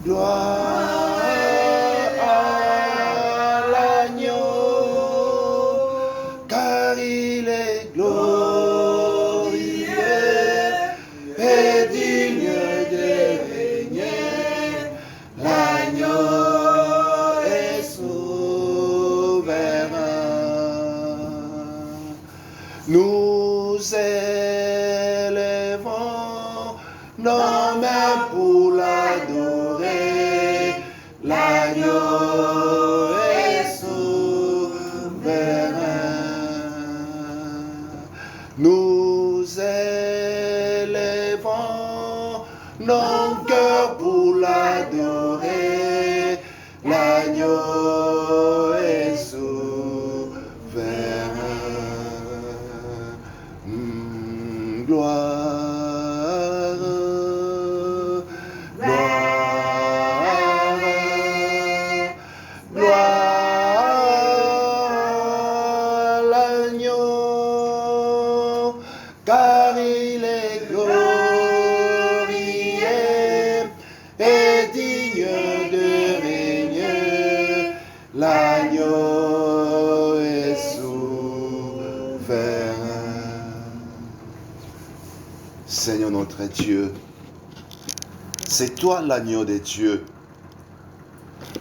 Gloire à l'agneau, car il est glorieux et digne de régner. L'agneau est souverain. Nous élevons nos mains pour l'adorer. L'agneau est souverain. Nous élevons nos cœurs pour l'adorer. L'agneau est souverain. Gloire, gloire, gloire à l'agneau, car il est glorieux et digne de régner. L'agneau est souverain. Seigneur notre Dieu, c'est toi l'agneau de Dieu.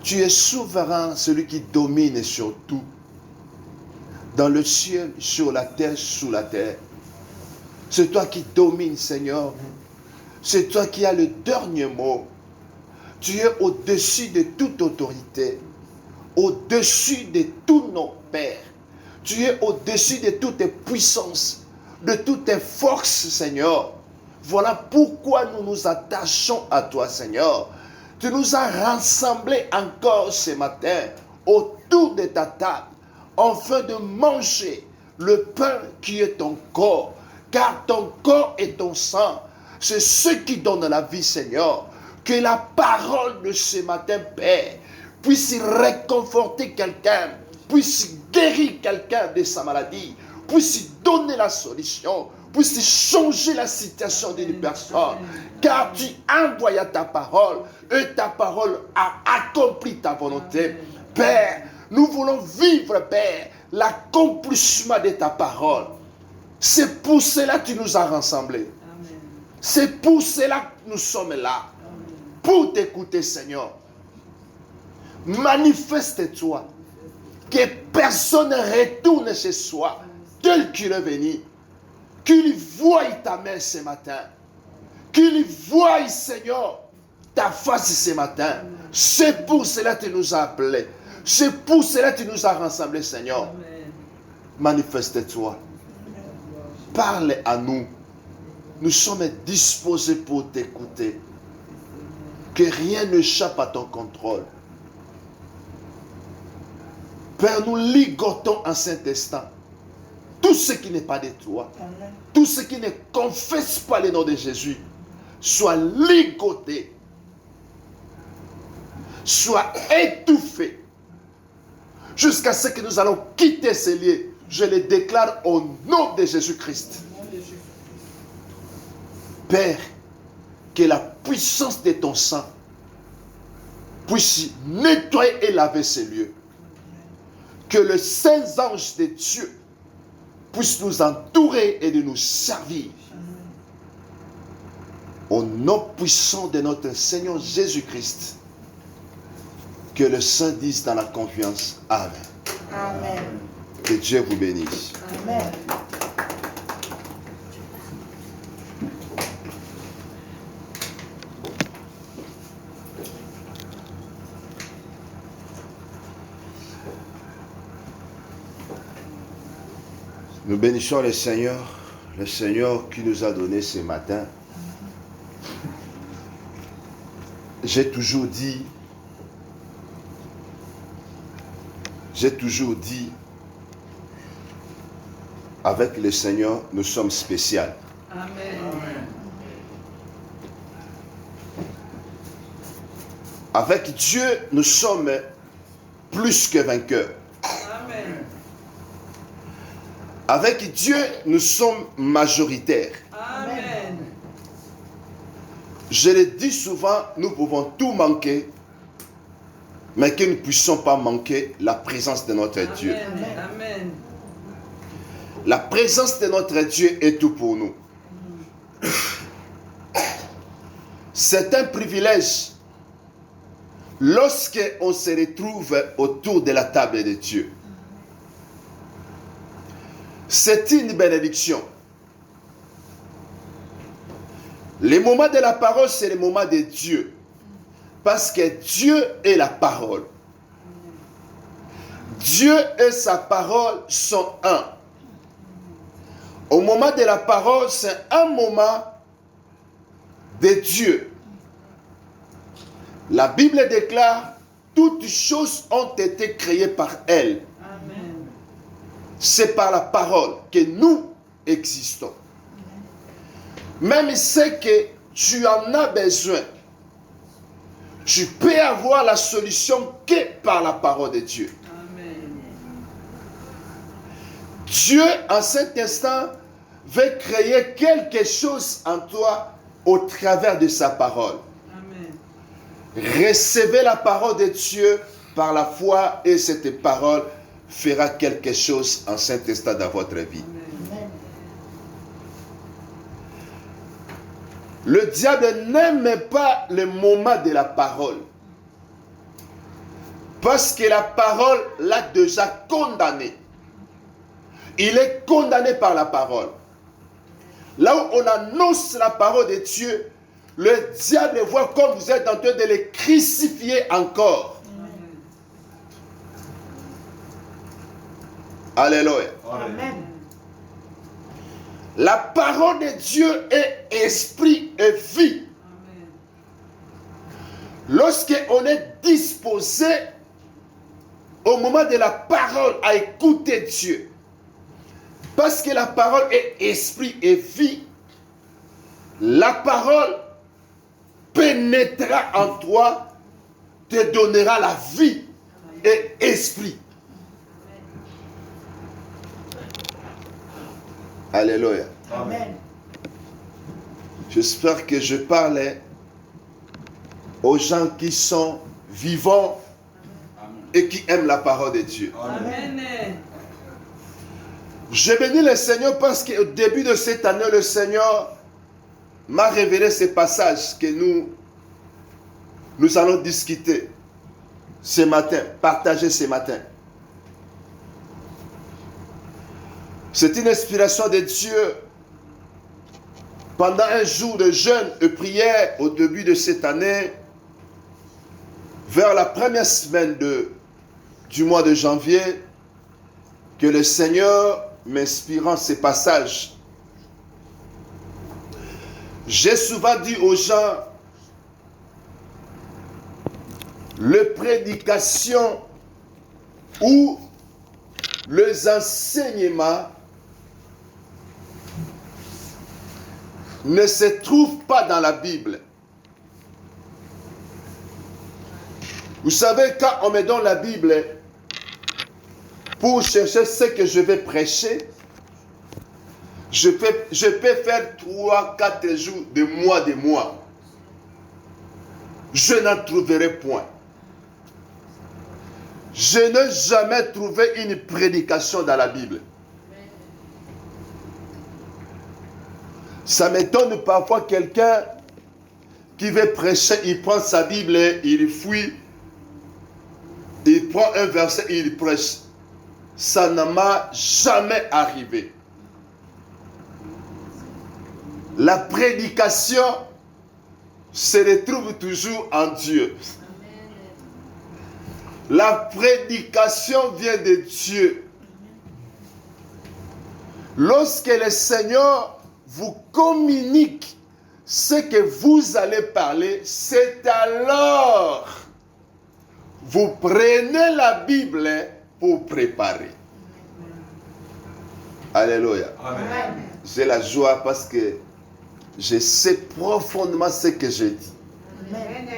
Tu es souverain, celui qui domine sur tout. Dans le ciel, sur la terre, sous la terre. C'est toi qui domines, Seigneur. C'est toi qui as le dernier mot. Tu es au-dessus de toute autorité. Au-dessus de tous nos pères. Tu es au-dessus de toutes tes puissances, de toutes tes forces, Seigneur. Voilà pourquoi nous nous attachons à toi, Seigneur. Tu nous as rassemblés encore ce matin autour de ta table, afin de manger le pain qui est ton corps, car ton corps et ton sang, c'est ce qui donne la vie, Seigneur. Que la parole de ce matin, Père, puisse réconforter quelqu'un, puisse guérir quelqu'un de sa maladie, puisse donner la solution, puisse changer la situation d'une personne. Car tu envoies ta parole et ta parole a accompli ta volonté. Père, nous voulons vivre, Père, l'accomplissement de ta parole. C'est pour cela que tu nous as rassemblés. C'est pour cela que nous sommes là. Pour t'écouter, Seigneur. Manifeste-toi. Que personne ne retourne chez soi tel qu'il est venu. Qu'il voie ta main ce matin. Qu'il voie, Seigneur, ta face ce matin. C'est pour cela que tu nous as appelés. C'est pour cela que tu nous as rassemblés, Seigneur. Manifeste-toi. Parle à nous. Nous sommes disposés pour t'écouter. Que rien n'échappe à ton contrôle. Père, nous ligotons en Saint-Instant tout ce qui n'est pas de toi, tout ce qui ne confesse pas le nom de Jésus, soit ligoté, soit étouffé, jusqu'à ce que nous allons quitter ces lieux. Je le déclare au nom de Jésus-Christ. Père, que la puissance de ton sang puisse nettoyer et laver ces lieux. Que le Saint-Ange de Dieu puisse nous entourer et de nous servir. Au nom puissant de notre Seigneur Jésus-Christ, que le Saint dise dans la confiance. Amen. Amen. Que Dieu vous bénisse. Amen. Nous bénissons le Seigneur qui nous a donné ce matin. J'ai toujours dit, avec le Seigneur, nous sommes spéciaux. Amen. Avec Dieu, nous sommes plus que vainqueurs. Amen. Avec Dieu, nous sommes majoritaires. Amen. Je le dis souvent, nous pouvons tout manquer, mais que nous ne puissions pas manquer la présence de notre Dieu. Amen. La présence de notre Dieu est tout pour nous. C'est un privilège lorsqu'on se retrouve autour de la table de Dieu. C'est une bénédiction. Les moments de la parole, c'est les moments de Dieu. Parce que Dieu est la parole. Dieu et sa parole sont un. Au moment de la parole, c'est un moment de Dieu. La Bible déclare, toutes choses ont été créées par elle. Amen. C'est par la parole que nous existons. Même ce que tu en as besoin, tu peux avoir la solution que par la parole de Dieu. Amen. Dieu, en cet instant, veut créer quelque chose en toi au travers de sa parole. Amen. Recevez la parole de Dieu par la foi et cette parole fera quelque chose en cet instant dans votre vie. Amen. Le diable n'aime pas le moment de la parole. Parce que la parole l'a déjà condamné. Il est condamné par la parole. Là où on annonce la parole de Dieu, le diable voit comme vous êtes en train de le crucifier encore. Alléluia. Amen. La parole de Dieu est esprit et vie. Amen. Lorsqu'on est disposé au moment de la parole à écouter Dieu, parce que la parole est esprit et vie, la parole pénétrera en toi, te donnera la vie et esprit. Alléluia. Amen. J'espère que je parle aux gens qui sont vivants et qui aiment la parole de Dieu. Amen. Je bénis le Seigneur parce qu'au début de cette année, le Seigneur m'a révélé ces passages que nous allons discuter ce matin, partager ce matin. C'est une inspiration de Dieu. Pendant un jour de jeûne et prière au début de cette année, vers la première semaine du mois de janvier, que le Seigneur m'inspirant ces passages. J'ai souvent dit aux gens, les prédications ou les enseignements ne se trouvent pas dans la Bible. Vous savez, quand on me donne la Bible pour chercher ce que je vais prêcher, je peux faire 3-4 jours, des mois. Je n'en trouverai point. Je n'ai jamais trouvé une prédication dans la Bible. Ça m'étonne parfois quelqu'un qui veut prêcher, il prend sa Bible, il fouille, il prend un verset et il prêche. Ça ne m'a jamais arrivé. La prédication se retrouve toujours en Dieu. La prédication vient de Dieu. Lorsque le Seigneur vous communique ce que vous allez parler, c'est alors vous prenez la Bible pour préparer. Alléluia. Amen. J'ai la joie parce que je sais profondément ce que je dis. Amen.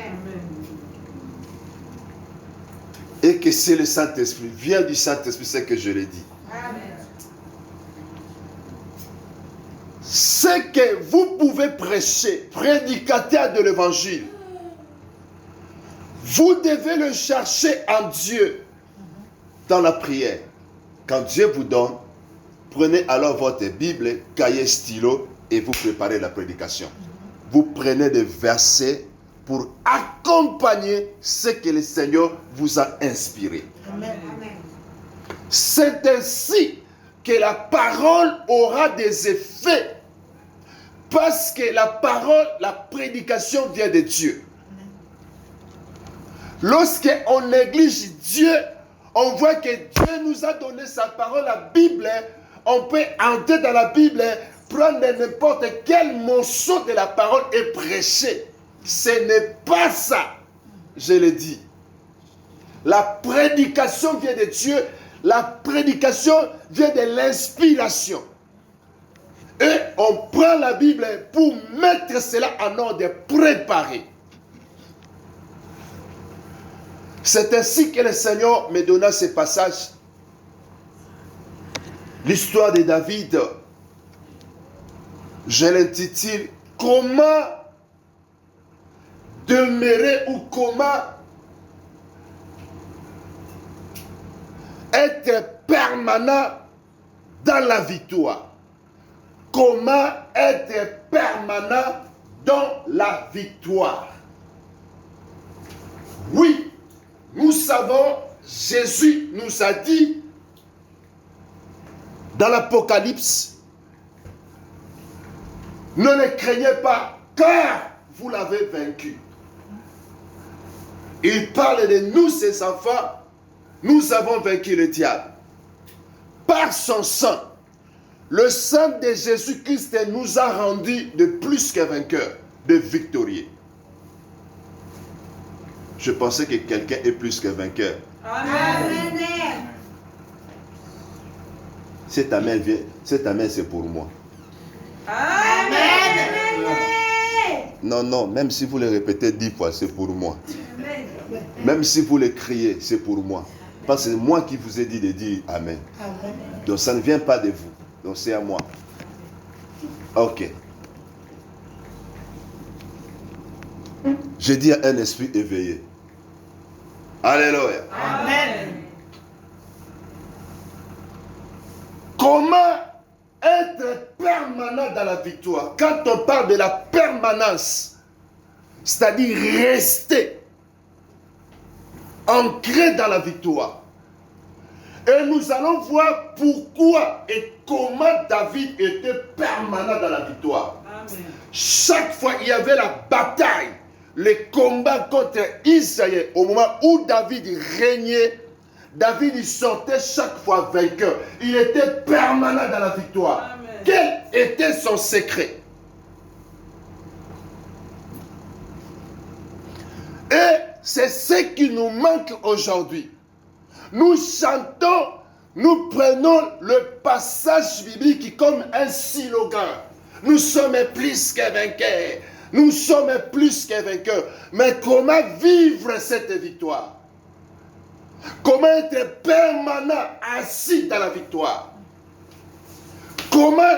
Et que c'est le Saint-Esprit, vient du Saint-Esprit ce que je le dis. Amen. Ce c'est que vous pouvez prêcher, prédicateur de l'évangile. Vous devez le chercher en Dieu, dans la prière. Quand Dieu vous donne, prenez alors votre Bible, cahier, stylo, et vous préparez la prédication. Vous prenez des versets pour accompagner ce que le Seigneur vous a inspiré. Amen. C'est ainsi que la parole aura des effets. Parce que la parole, la prédication vient de Dieu. Lorsqu'on néglige Dieu, on voit que Dieu nous a donné sa parole, la Bible. On peut entrer dans la Bible, prendre n'importe quel morceau de la parole et prêcher. Ce n'est pas ça, je le dis. La prédication vient de Dieu. La prédication vient de l'inspiration. Et on prend la Bible pour mettre cela en ordre, préparer. C'est ainsi que le Seigneur me donna ce passage. L'histoire de David, je l'intitule « Comment demeurer ou comment être permanent dans la victoire ». Comment être permanent dans la victoire. Oui, nous savons, Jésus nous a dit dans l'Apocalypse, ne les craignez pas, car vous l'avez vaincu. Il parle de nous, ses enfants, nous avons vaincu le diable. Par son sang, le sang de Jésus-Christ nous a rendus de plus que vainqueurs, de victorieux. Je pensais que quelqu'un est plus que vainqueur. Amen. Cet amen, c'est pour moi. Amen. Non, même si vous le répétez 10 fois, c'est pour moi. Même si vous le criez, c'est pour moi. Parce que c'est moi qui vous ai dit de dire Amen. Donc ça ne vient pas de vous. Donc c'est à moi. Ok. Je dis à un esprit éveillé. Alléluia. Amen. Comment être permanent dans la victoire? Quand on parle de la permanence, c'est-à-dire rester ancré dans la victoire. Et nous allons voir pourquoi et comment David était permanent dans la victoire. Amen. Chaque fois, il y avait la bataille, les combats contre Israël. Au moment où David régnait, David il sortait chaque fois vainqueur. Il était permanent dans la victoire. Amen. Quel était son secret? Et c'est ce qui nous manque aujourd'hui. Nous chantons, nous prenons le passage biblique comme un slogan. Nous sommes plus que vainqueurs. Nous sommes plus que vainqueurs. Mais comment vivre cette victoire? Comment être permanent assis dans la victoire? Comment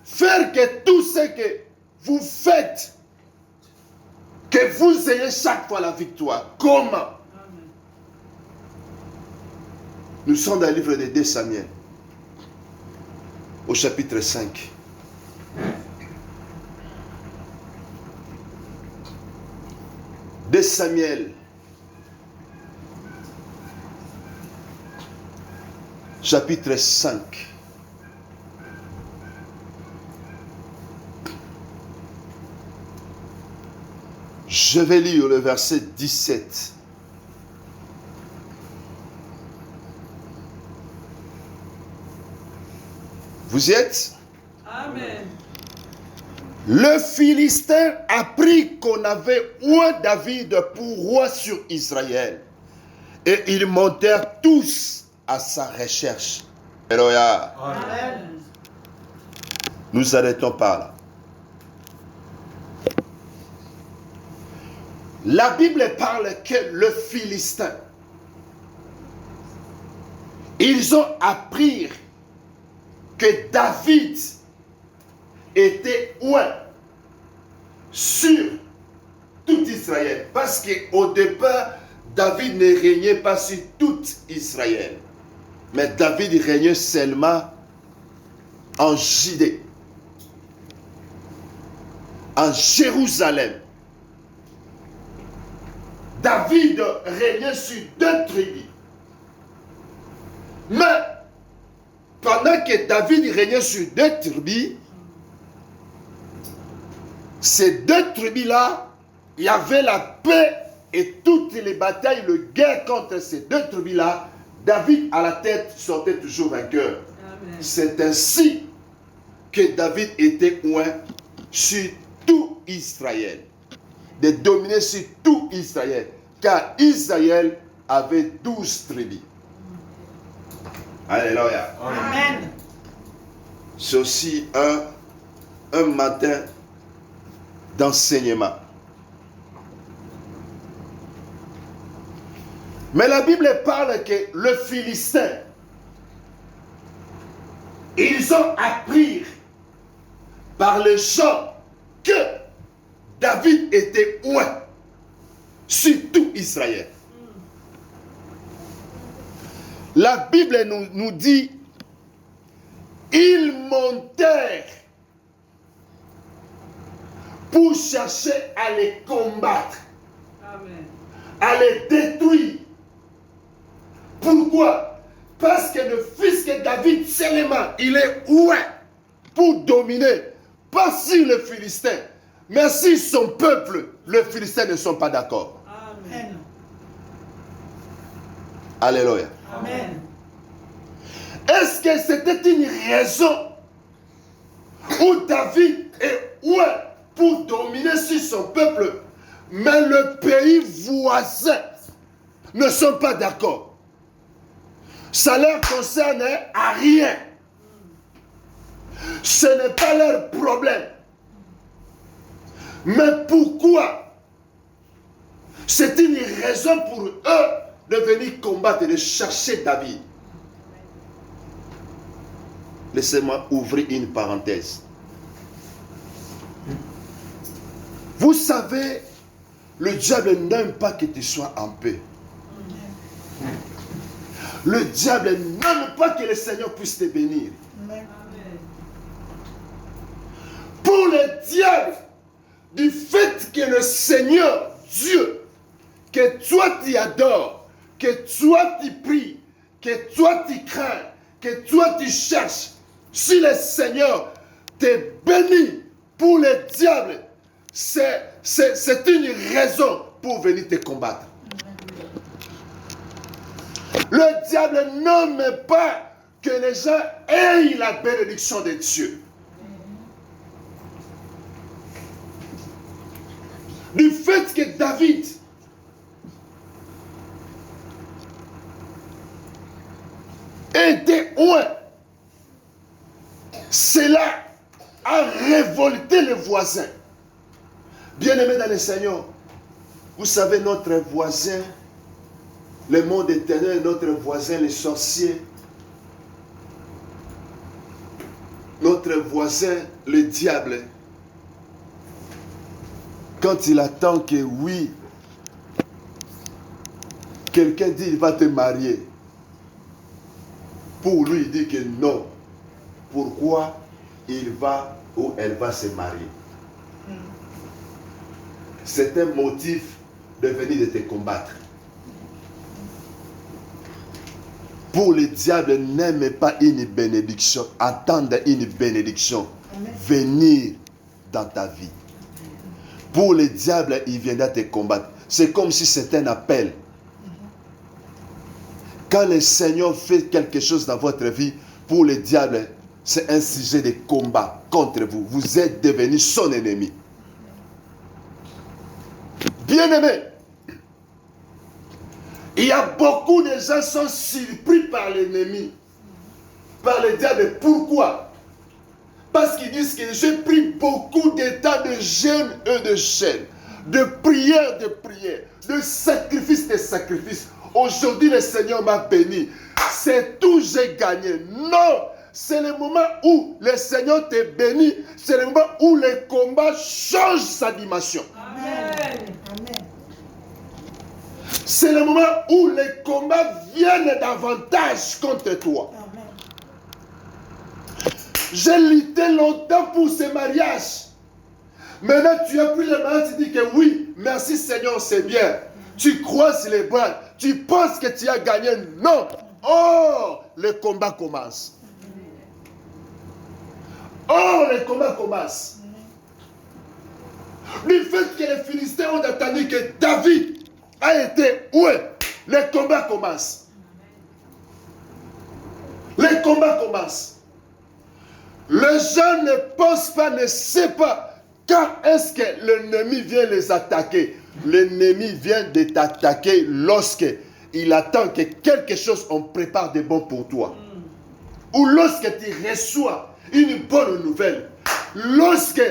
faire que tout ce que vous faites, que vous ayez chaque fois la victoire? Comment? Nous sommes dans le livre de 2 Samuel, au chapitre 5. De Samuel, chapitre 5. Je vais lire le verset 17. Vous y êtes? Amen. Le Philistin apprit qu'on avait oint David pour roi sur Israël. Et ils montèrent tous à sa recherche. Alléluia. Amen. Nous arrêtons par là. La Bible parle que le Philistin, ils ont appris que David était oint sur tout Israël. Parce qu'au départ, David ne régnait pas sur tout Israël. Mais David régnait seulement en Judée, en Jérusalem. David régnait sur 2 tribus. Mais pendant que David régnait sur 2 tribus, ces 2 tribus-là, il y avait la paix et toutes les batailles, le guerre contre ces 2 tribus-là, David à la tête sortait toujours vainqueur. C'est ainsi que David était oint sur tout Israël, de dominer sur tout Israël, car Israël avait 12 tribus. Alléluia. Amen. C'est aussi un matin d'enseignement. Mais la Bible parle que le Philistin, ils ont appris par les gens que David était oint sur tout Israël. La Bible nous dit, ils montèrent pour chercher à les combattre, Amen. à les détruire. Pourquoi? Parce que le fils de David seulement, il est oint pour dominer, pas sur le Philistin, mais sur son peuple. Les Philistins ne sont pas d'accord. Amen. Alléluia. Amen. Est-ce que c'était une raison où David est oint pour dominer sur son peuple, mais le pays voisin ne sont pas d'accord? Ça leur concerne à rien. Ce n'est pas leur problème. Mais pourquoi? C'est une raison pour eux de venir combattre et de chercher David. Laissez-moi ouvrir une parenthèse. Vous savez, le diable n'aime pas que tu sois en paix. Le diable n'aime pas que le Seigneur puisse te bénir. Amen. Pour le diable, du fait que le Seigneur, Dieu, que toi tu adores, que toi tu pries, que toi tu crains, que toi tu cherches, si le Seigneur te bénit, pour le diable, c'est une raison pour venir te combattre. Le diable n'aime pas que les gens aient la bénédiction de Dieu. Du fait que David était oint, cela a révolté les voisins. Bien-aimés dans le Seigneur, vous savez, notre voisin, le monde éternel, notre voisin, les sorciers, notre voisin, le diable, quand il attend que oui, quelqu'un dit il va te marier, pour lui il dit que non. Pourquoi il va ou elle va se marier? C'est un motif de venir de te combattre. Pour le diable, n'aime pas une bénédiction, attendre une bénédiction venir dans ta vie. Pour le diable, il viendra te combattre. C'est comme si c'était un appel. Quand le Seigneur fait quelque chose dans votre vie, pour le diable, c'est un sujet de combat contre vous. Vous êtes devenu son ennemi. Bien-aimé, il y a beaucoup de gens qui sont surpris par l'ennemi, par le diable. Pourquoi? Parce qu'ils disent que j'ai pris beaucoup de temps de jeûne et de jeûne, de prière, de sacrifice. Aujourd'hui, le Seigneur m'a béni. C'est tout, j'ai gagné. Non! c'est le moment où le Seigneur te bénit. C'est le moment où le combat change sa dimension. Amen. Amen. C'est le moment où les combats viennent davantage contre toi. Amen. J'ai lutté longtemps pour ce mariage. Maintenant, tu as pris le mariage, tu dis que oui, merci Seigneur, c'est bien. Tu croises les bras, tu penses que tu as gagné. Non. Oh, le combat commence. Oh, le combat commence. Du fait que les Philistins ont attendu que David a été où? Le combat commence. Le combat commence. Les gens ne pensent pas, ne savent pas quand est-ce que l'ennemi vient les attaquer. L'ennemi vient de t'attaquer lorsque il attend que quelque chose on prépare de bon pour toi. Ou lorsque tu reçois une bonne nouvelle. Lorsque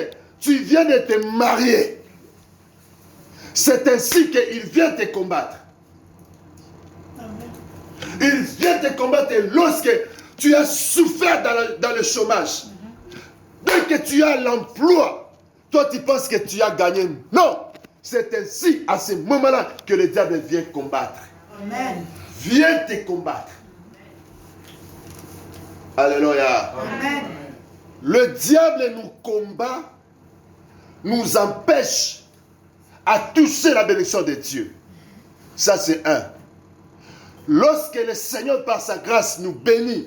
tu viens de te marier. C'est ainsi qu'il vient te combattre. Il vient te combattre lorsque tu as souffert dans le chômage. Dès que tu as l'emploi, toi tu penses que tu as gagné. Non, c'est ainsi à ce moment-là que le diable vient combattre. Amen. Vient te combattre. Alléluia. Amen. Le diable nous combat, nous empêche à toucher la bénédiction de Dieu. Ça c'est un. Lorsque le Seigneur par sa grâce nous bénit,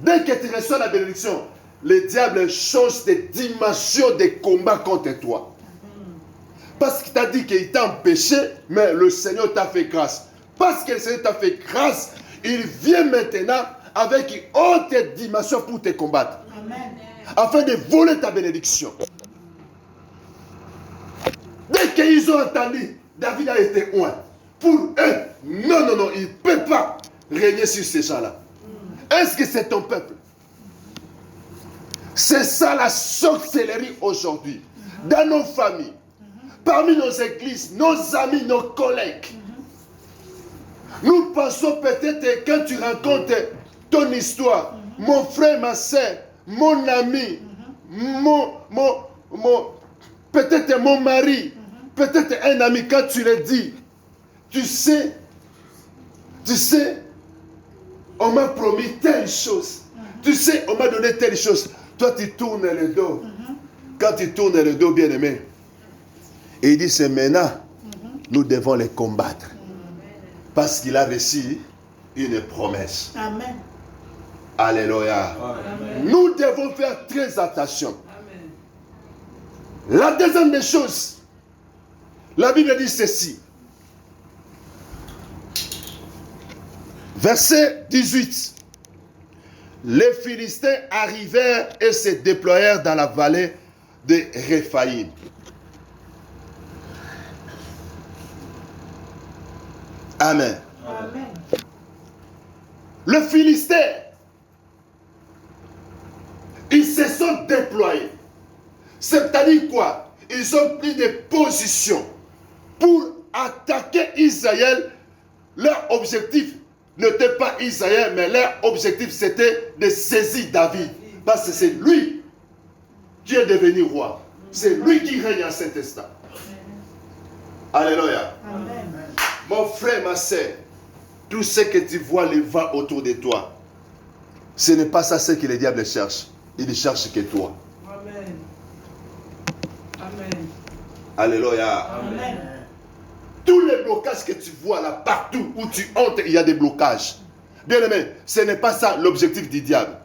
dès que tu reçois la bénédiction, le diable change de dimension de combat contre toi. Parce qu'il t'a dit qu'il t'a empêché, mais le Seigneur t'a fait grâce. Parce que le Seigneur t'a fait grâce, il vient maintenant avec une haute dimension pour te combattre. Amen. Afin de voler ta bénédiction. Dès qu'ils ont entendu, David a été loin. Pour eux, non, il ne peut pas régner sur ces gens-là. Est-ce que c'est ton peuple? C'est ça la sorcellerie aujourd'hui. Dans nos familles, parmi nos églises, nos amis, nos collègues. Nous pensons peut-être quand tu rencontres ton histoire, mon frère, ma soeur, mon ami, peut-être mon mari, peut-être un ami, quand tu le dis, tu sais, on m'a promis telle chose. Tu sais, on m'a donné telle chose. Toi, tu tournes le dos. Quand tu tournes le dos, bien-aimé, et il dit, c'est maintenant, nous devons les combattre. Parce qu'il a reçu une promesse. Amen. Alléluia. Amen. Nous devons faire très attention. Amen. La deuxième des choses, la Bible dit ceci. Verset 18. Les Philistins arrivèrent et se déployèrent dans la vallée de Réphaïm. Amen. Amen. Les Philistins, ils se sont déployés. C'est-à-dire quoi? Ils ont pris des positions pour attaquer Israël. Leur objectif n'était pas Israël, mais leur objectif c'était de saisir David. Parce que c'est lui qui est devenu roi. C'est lui qui règne à cet instant. Alléluia. Amen. Mon frère, ma soeur, tout ce que tu vois le vent autour de toi, ce n'est pas ça ce que le diable cherche. Il ne cherche que toi. Amen. Amen. Alléluia. Amen. Tous les blocages que tu vois là, partout où tu entres, il y a des blocages. Bien aimé, ce n'est pas ça l'objectif du diable.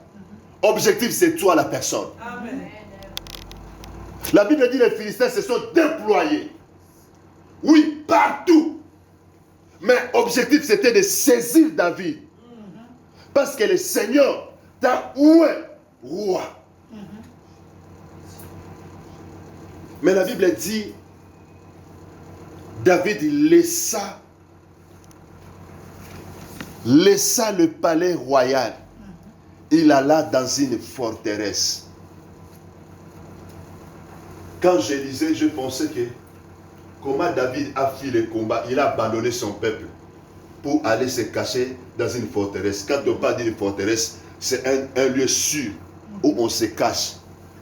Objectif, c'est toi la personne. Amen. La Bible dit que les Philistins se sont déployés. Oui, partout. Mais objectif, c'était de saisir David. Parce que le Seigneur t'a oué roi. Mais la Bible dit, David laissa le palais royal. Il alla dans une forteresse. Quand je lisais, je pensais que comment David a fui le combat, il a abandonné son peuple pour aller se cacher dans une forteresse. Quand on parle d'une forteresse, c'est un lieu sûr où on se cache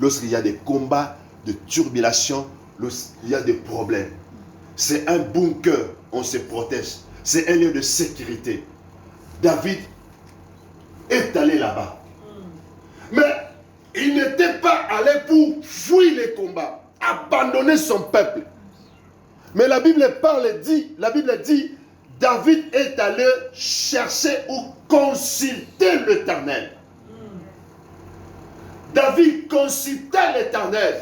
lorsqu'il y a des combats, de turbulations, lorsqu'il y a des problèmes. C'est un bunker, on se protège. C'est un lieu de sécurité. David est allé là-bas. Mais il n'était pas allé pour fuir les combats, abandonner son peuple. Mais la Bible dit, David est allé chercher ou consulter l'Éternel. David consulta l'Éternel.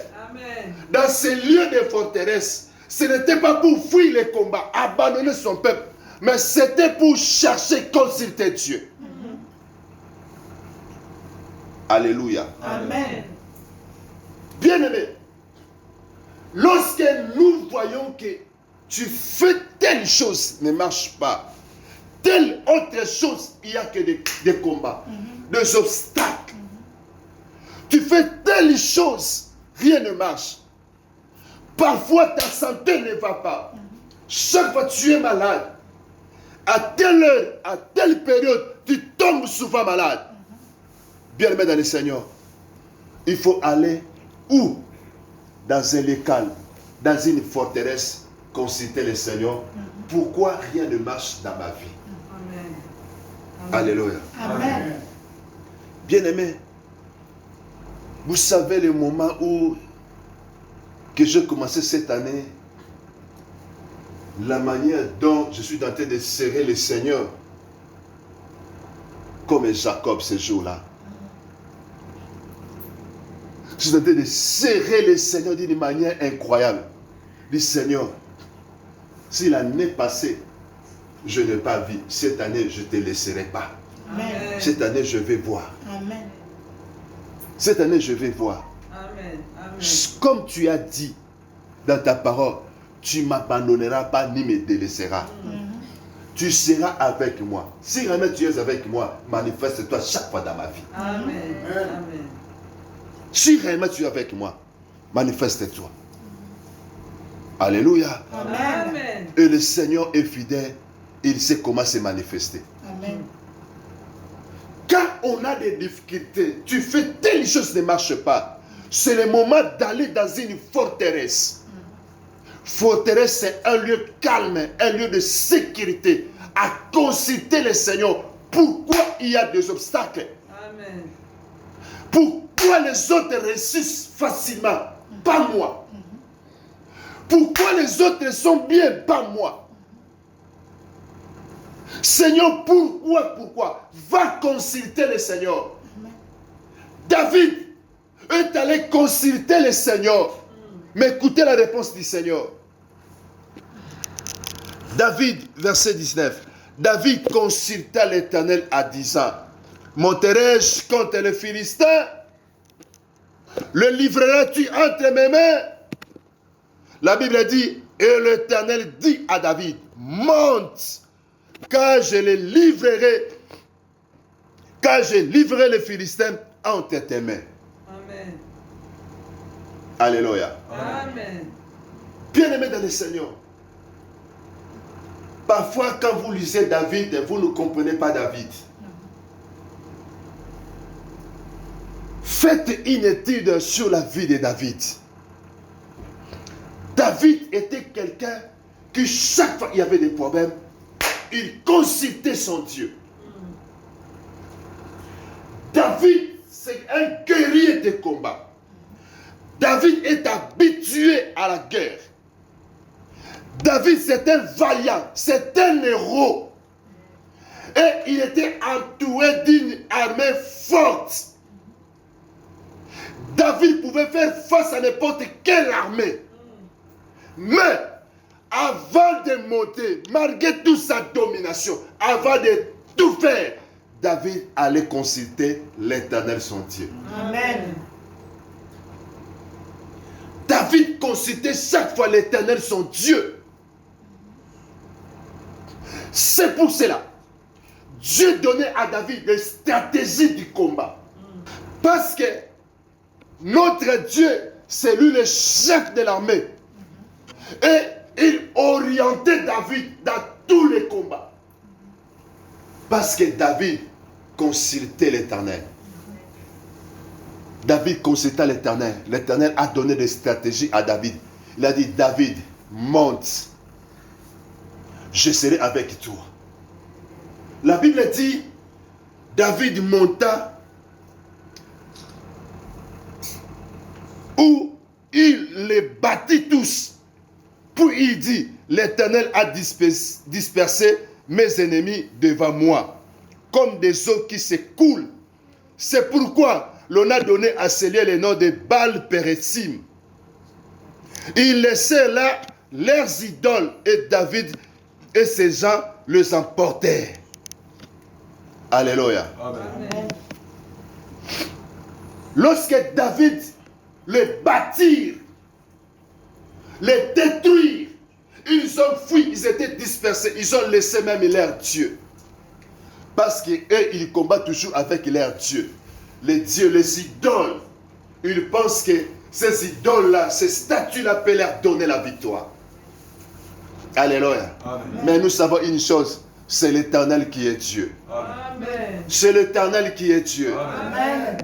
Dans ces lieux de forteresse. Ce n'était pas pour fuir les combats, abandonner son peuple, mais c'était pour chercher, consulter Dieu. Alléluia. Amen. Bien-aimé, lorsque nous voyons que tu fais telle chose ne marche pas, telle autre chose, il n'y a que des combats, des obstacles. Tu fais telle chose, rien ne marche. Parfois ta santé ne va pas. Chaque fois tu es malade. À telle heure, à telle période, tu tombes souvent malade. Bien-aimé dans le Seigneur, il faut aller où? Dans un lieu calme, dans une forteresse, consulter le Seigneur. Pourquoi rien ne marche dans ma vie? Amen. Alléluia. Amen. Bien-aimé, vous savez le moment où que j'ai commencé cette année, la manière dont je suis en train de serrer le Seigneur, comme Jacob ce jour-là. Je suis en train de serrer le Seigneur d'une manière incroyable. Dis Seigneur, si l'année passée, je n'ai pas vu, cette année, je ne te laisserai pas. Amen. Cette année, je vais voir. Amen. Cette année, je vais voir. Amen. Amen. Comme tu as dit dans ta parole, tu ne m'abandonneras pas ni me délaisseras. Tu seras avec moi. Si vraiment tu es avec moi, manifeste-toi chaque fois dans ma vie. Amen. Amen. Si réellement tu es avec moi, manifeste-toi. Alléluia. Amen. Et le Seigneur est fidèle, il sait comment se manifester. Amen. Quand on a des difficultés, tu fais telle chose ne marche pas, c'est le moment d'aller dans une forteresse. Forteresse, c'est un lieu calme, un lieu de sécurité, à consulter le Seigneur. Pourquoi il y a des obstacles? Amen. Pourquoi les autres réussissent facilement? Pas moi. Pourquoi les autres sont bien? Pas moi. Seigneur, pourquoi? Va consulter le Seigneur. David est allé consulter le Seigneur. Mais écoutez la réponse du Seigneur. David, verset 19. David consulta l'Éternel à disant, monterai-je contre les Philistins? Le livreras-tu entre mes mains? La Bible dit, et l'Éternel dit à David, monte, car je livrerai les Philistins entre tes mains. Amen. Alléluia. Amen. Bien-aimés dans le Seigneur, parfois quand vous lisez David, vous ne comprenez pas David. Faites une étude sur la vie de David. David était quelqu'un qui chaque fois qu'il y avait des problèmes, il consultait son Dieu. David, c'est un guerrier de combat. David est habitué à la guerre. David, c'est un vaillant, c'est un héros. Et il était entouré d'une armée forte. David pouvait faire face à n'importe quelle armée. Mais, avant de monter, malgré toute sa domination, avant de tout faire, David allait consulter l'Éternel son Dieu. Amen. David consultait chaque fois l'Éternel son Dieu. C'est pour cela, Dieu donnait à David les stratégies du combat. Parce que notre Dieu, c'est lui le chef de l'armée. Et il orientait David dans tous les combats. Parce que David consulter l'Éternel. David consulta l'Éternel. L'Éternel a donné des stratégies à David. Il a dit, David, monte. Je serai avec toi. La Bible dit, David monta où il les battit tous. Puis il dit, l'Éternel a dispersé mes ennemis devant moi, comme des eaux qui s'écoulent. C'est pourquoi l'on a donné à ce lieu le nom de Baal-Pérétsim. Ils laissèrent là leurs idoles et David et ses gens les emportèrent. Alléluia. Amen. Lorsque David les bâtirent, les détruire, ils ont fui, ils étaient dispersés, ils ont laissé même leur Dieu. Parce qu'eux, ils combattent toujours avec leur Dieu. Les dieux, les idoles. Ils pensent que ces idoles-là, ces statues-là peuvent leur donner la victoire. Alléluia. Amen. Mais nous savons une chose, c'est l'Éternel qui est Dieu. Amen. C'est l'Éternel qui est Dieu. Amen.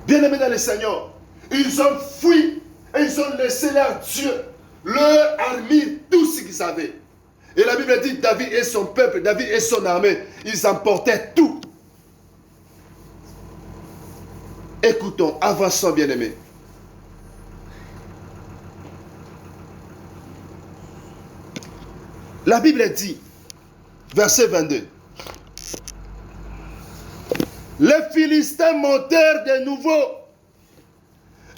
Bien-aimés dans le Seigneur, ils ont fui et ils ont laissé leur Dieu, leur armée, tout ce qu'ils avaient. Et la Bible dit David et son peuple, David et son armée, ils emportaient tout. Écoutons, avançons bien-aimés. La Bible dit, verset 22, les Philistins montèrent de nouveau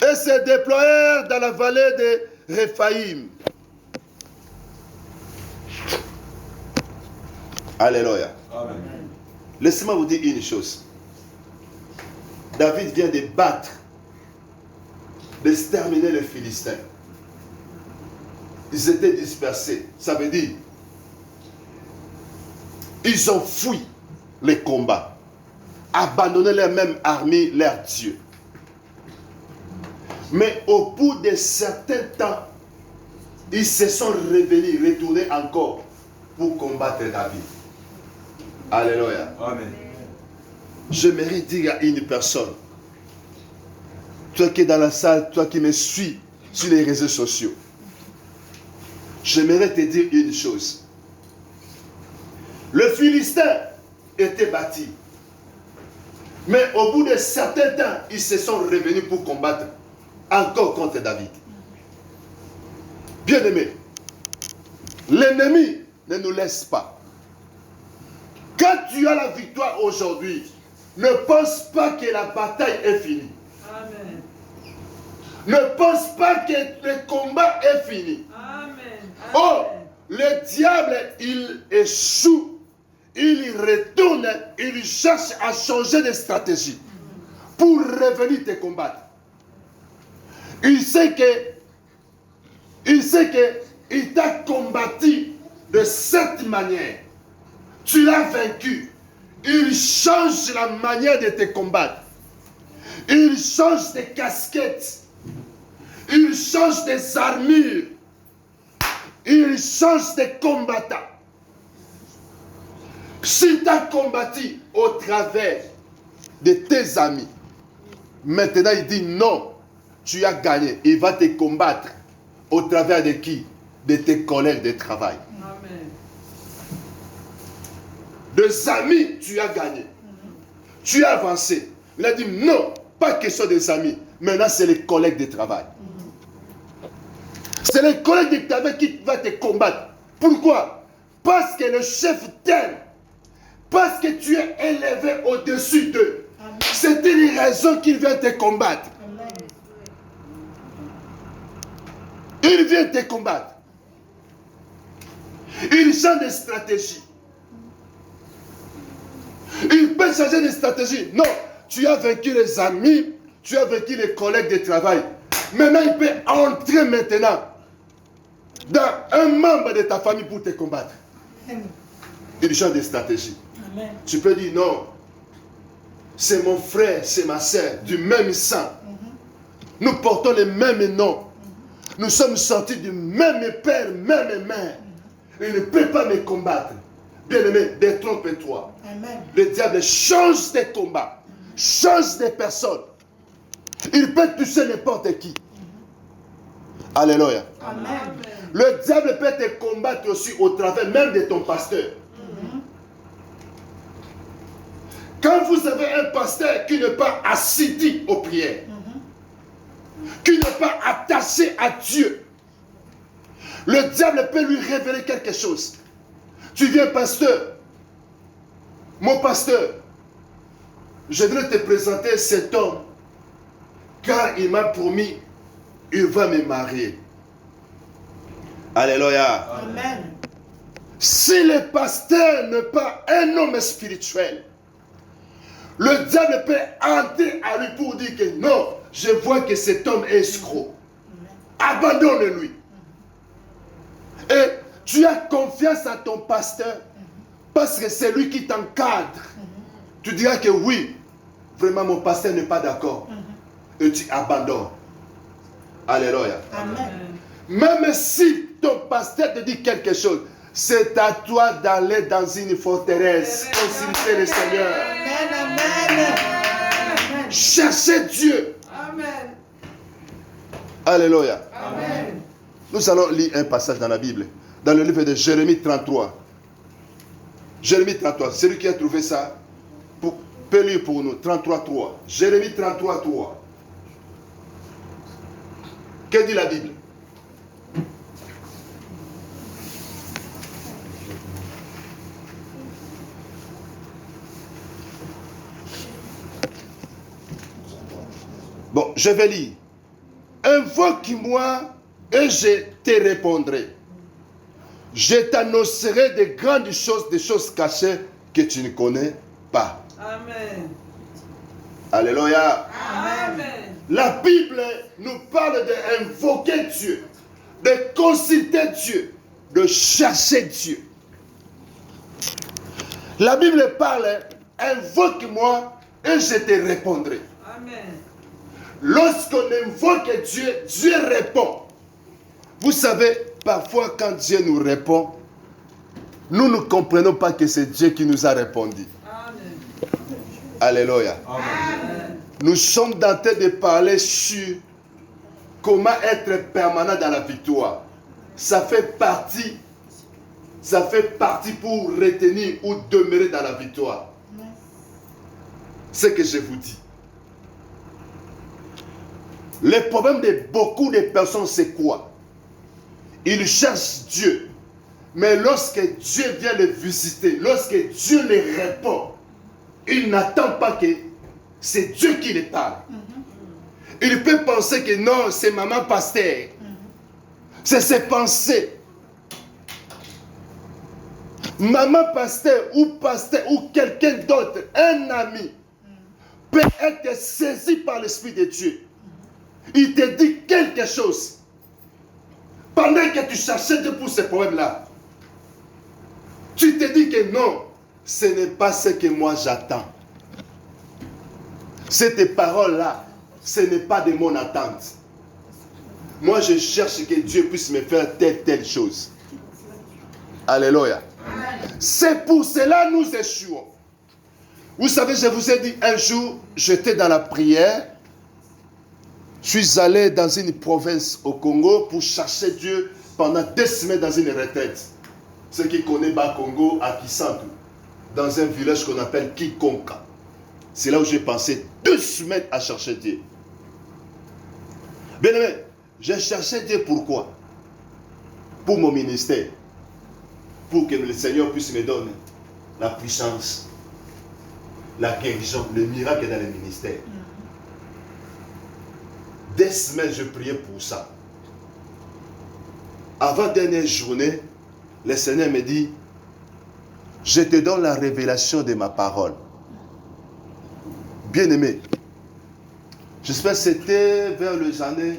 et se déployèrent dans la vallée de Réphaïm. Alléluia. Amen. Laissez-moi vous dire une chose. David vient de battre, d'exterminer les Philistins. Ils étaient dispersés. Ça veut dire, ils ont fui les combats, abandonné leur même armée, leur Dieu. Mais au bout de certains temps, ils se sont revenus, retournés encore pour combattre David. Alléluia. Amen. J'aimerais dire à une personne, toi qui es dans la salle, toi qui me suis sur les réseaux sociaux, j'aimerais te dire une chose. Le Philistin était bâti. Mais au bout de certains temps, ils se sont revenus pour combattre encore contre David. Bien-aimés, l'ennemi ne nous laisse pas. Quand tu as la victoire aujourd'hui, ne pense pas que la bataille est finie. Amen. Ne pense pas que le combat est fini. Amen. Oh, le diable, il échoue, il retourne, il cherche à changer de stratégie pour revenir te combattre. Il sait il t'a combattu de cette manière. Tu l'as vaincu. Il change la manière de te combattre. Il change des casquettes. Il change des armures. Il change des combattants. S'il t'a combattu au travers de tes amis, maintenant il dit non, tu as gagné. Il va te combattre au travers de qui? De tes collègues de travail. Amen. Des amis, tu as gagné. Tu as avancé. Il a dit non, pas question des amis. Maintenant, c'est les collègues de travail. C'est les collègues de travail qui vont te combattre. Pourquoi? Parce que le chef t'aime. Parce que tu es élevé au-dessus d'eux. C'est une raison qu'il vient te combattre. Il vient te combattre. Il change de stratégie. Il peut changer de stratégie. Non, tu as vaincu les amis, tu as vaincu les collègues de travail. Maintenant, il peut entrer maintenant dans un membre de ta famille pour te combattre. Il change de stratégie. Amen. Tu peux dire non, c'est mon frère, c'est ma soeur, du même sang. Nous portons les mêmes noms. Nous sommes sortis du même père, même mère. Il ne peut pas me combattre. Bien-aimé, détrompe-toi. Amen. Le diable change des combats, change des personnes. Il peut toucher n'importe qui. Alléluia. Amen. Le diable peut te combattre aussi au travers même de ton pasteur. Quand vous avez un pasteur qui n'est pas assidu aux prières, qui n'est pas attaché à Dieu, le diable peut lui révéler quelque chose. Tu viens, pasteur, mon pasteur, je voudrais te présenter cet homme, car il m'a promis, il va me marier. Alléluia. Amen. Si le pasteur n'est pas un homme spirituel, le diable peut entrer à lui pour dire que non, je vois que cet homme est escroc. Abandonne-lui. Et tu as confiance à ton pasteur parce que c'est lui qui t'encadre. Tu diras que oui, vraiment mon pasteur n'est pas d'accord. Et tu abandonnes. Alléluia. Amen. Même si ton pasteur te dit quelque chose, c'est à toi d'aller dans une forteresse, consulter le Seigneur. Amen. Amen. Chercher Dieu. Amen. Alléluia. Amen. Nous allons lire un passage dans la Bible, dans le livre de Jérémie 33. Jérémie 33, celui qui a trouvé ça, peut lire pour nous, 33.3. Jérémie 33.3. Que dit la Bible? Bon, je vais lire. Invoque-moi et je te répondrai. Je t'annoncerai de grandes choses, des choses cachées que tu ne connais pas. Amen. Alléluia. Amen. La Bible nous parle d'invoquer Dieu, de consulter Dieu, de chercher Dieu. La Bible parle, invoque-moi et je te répondrai. Amen. Lorsqu'on invoque Dieu, Dieu répond. Vous savez, parfois quand Dieu nous répond, nous ne comprenons pas que c'est Dieu qui nous a répondu. Amen. Alléluia. Amen. Nous sommes en train de parler sur comment être permanent dans la victoire. Ça fait partie pour retenir ou demeurer dans la victoire. C'est ce que je vous dis. Le problème de beaucoup de personnes, c'est quoi? Ils cherchent Dieu. Mais lorsque Dieu vient les visiter, lorsque Dieu les répond, ils n'attendent pas que c'est Dieu qui les parle. Il peut penser que non, c'est maman pasteur. C'est ses pensées. Maman pasteur ou quelqu'un d'autre, un ami, peut être saisi par l'Esprit de Dieu. Il te dit quelque chose. Pendant que tu cherchais Dieu pour ce problème-là, tu te dis que non, ce n'est pas ce que moi j'attends. Cette parole-là, ce n'est pas de mon attente. Moi, je cherche que Dieu puisse me faire telle chose. Alléluia. C'est pour cela que nous échouons. Vous savez, je vous ai dit un jour, j'étais dans la prière. Je suis allé dans une province au Congo pour chercher Dieu pendant 2 semaines dans une retraite. Ceux qui connaissent Bas-Congo, à Kisantu, dans un village qu'on appelle Kikonka. C'est là où j'ai passé 2 semaines à chercher Dieu. Bien aimé, j'ai cherché Dieu pourquoi? Pour mon ministère. Pour que le Seigneur puisse me donner la puissance, la guérison, le miracle dans le ministère. 2 semaines, je priais pour ça. Avant dernière journée, le Seigneur me dit, je te donne la révélation de ma parole. Bien-aimé, j'espère que c'était vers les années